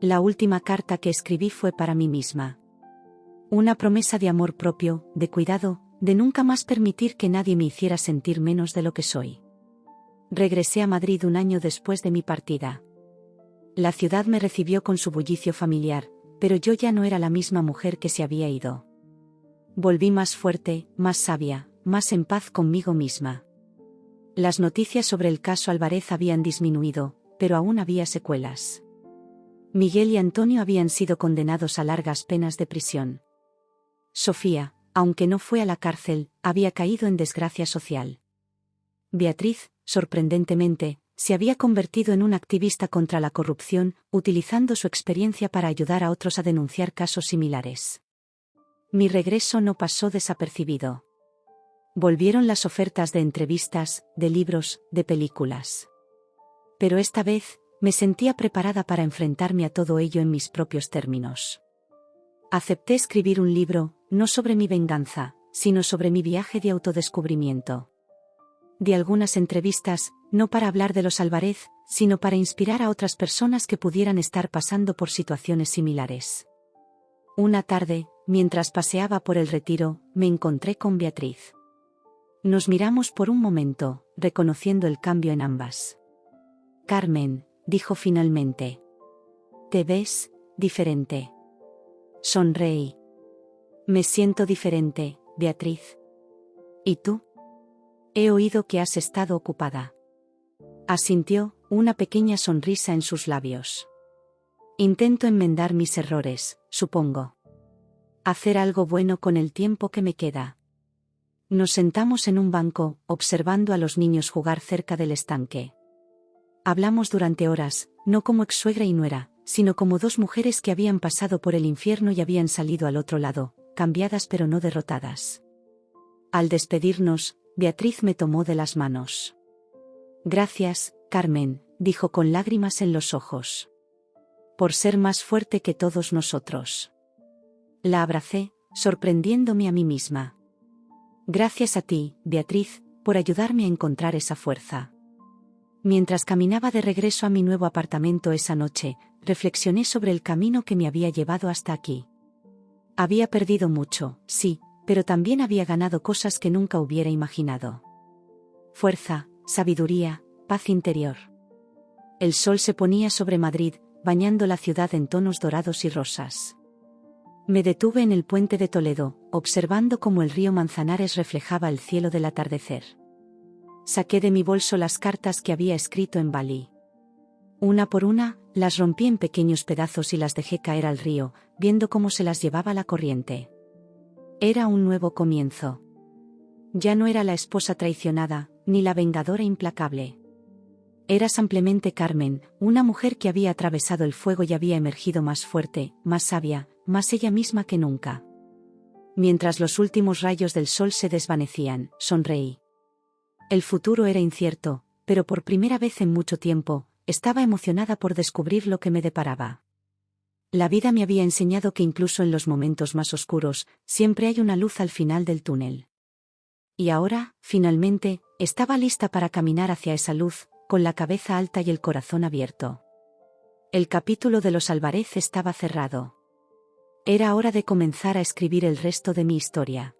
La última carta que escribí fue para mí misma. Una promesa de amor propio, de cuidado, de nunca más permitir que nadie me hiciera sentir menos de lo que soy. Regresé a Madrid un año después de mi partida. La ciudad me recibió con su bullicio familiar, pero yo ya no era la misma mujer que se había ido. Volví más fuerte, más sabia, más en paz conmigo misma. Las noticias sobre el caso Álvarez habían disminuido, pero aún había secuelas. Miguel y Antonio habían sido condenados a largas penas de prisión. Sofía, aunque no fue a la cárcel, había caído en desgracia social. Beatriz, sorprendentemente, se había convertido en una activista contra la corrupción, utilizando su experiencia para ayudar a otros a denunciar casos similares. Mi regreso no pasó desapercibido. Volvieron las ofertas de entrevistas, de libros, de películas. Pero esta vez, me sentía preparada para enfrentarme a todo ello en mis propios términos. Acepté escribir un libro, no sobre mi venganza, sino sobre mi viaje de autodescubrimiento. Di algunas entrevistas, no para hablar de los Álvarez, sino para inspirar a otras personas que pudieran estar pasando por situaciones similares. Una tarde, mientras paseaba por el Retiro, me encontré con Beatriz. Nos miramos por un momento, reconociendo el cambio en ambas. Carmen, dijo finalmente. Te ves diferente. Sonreí. Me siento diferente, Beatriz. ¿Y tú? He oído que has estado ocupada. Asintió, una pequeña sonrisa en sus labios. Intento enmendar mis errores, supongo. Hacer algo bueno con el tiempo que me queda. Nos sentamos en un banco, observando a los niños jugar cerca del estanque. Hablamos durante horas, no como exsuegra y nuera, sino como dos mujeres que habían pasado por el infierno y habían salido al otro lado, cambiadas pero no derrotadas. Al despedirnos, Beatriz me tomó de las manos. Gracias, Carmen, dijo con lágrimas en los ojos. Por ser más fuerte que todos nosotros. La abracé, sorprendiéndome a mí misma. Gracias a ti, Beatriz, por ayudarme a encontrar esa fuerza. Mientras caminaba de regreso a mi nuevo apartamento esa noche, reflexioné sobre el camino que me había llevado hasta aquí. Había perdido mucho, sí, pero también había ganado cosas que nunca hubiera imaginado. Fuerza, sabiduría, paz interior. El sol se ponía sobre Madrid, bañando la ciudad en tonos dorados y rosas. Me detuve en el puente de Toledo, observando cómo el río Manzanares reflejaba el cielo del atardecer. Saqué de mi bolso las cartas que había escrito en Bali. Una por una, las rompí en pequeños pedazos y las dejé caer al río, viendo cómo se las llevaba la corriente. Era un nuevo comienzo. Ya no era la esposa traicionada, ni la vengadora implacable. Era simplemente Carmen, una mujer que había atravesado el fuego y había emergido más fuerte, más sabia, más ella misma que nunca. Mientras los últimos rayos del sol se desvanecían, sonreí. El futuro era incierto, pero por primera vez en mucho tiempo, estaba emocionada por descubrir lo que me deparaba. La vida me había enseñado que incluso en los momentos más oscuros, siempre hay una luz al final del túnel. Y ahora, finalmente, estaba lista para caminar hacia esa luz, con la cabeza alta y el corazón abierto. El capítulo de los Álvarez estaba cerrado. Era hora de comenzar a escribir el resto de mi historia.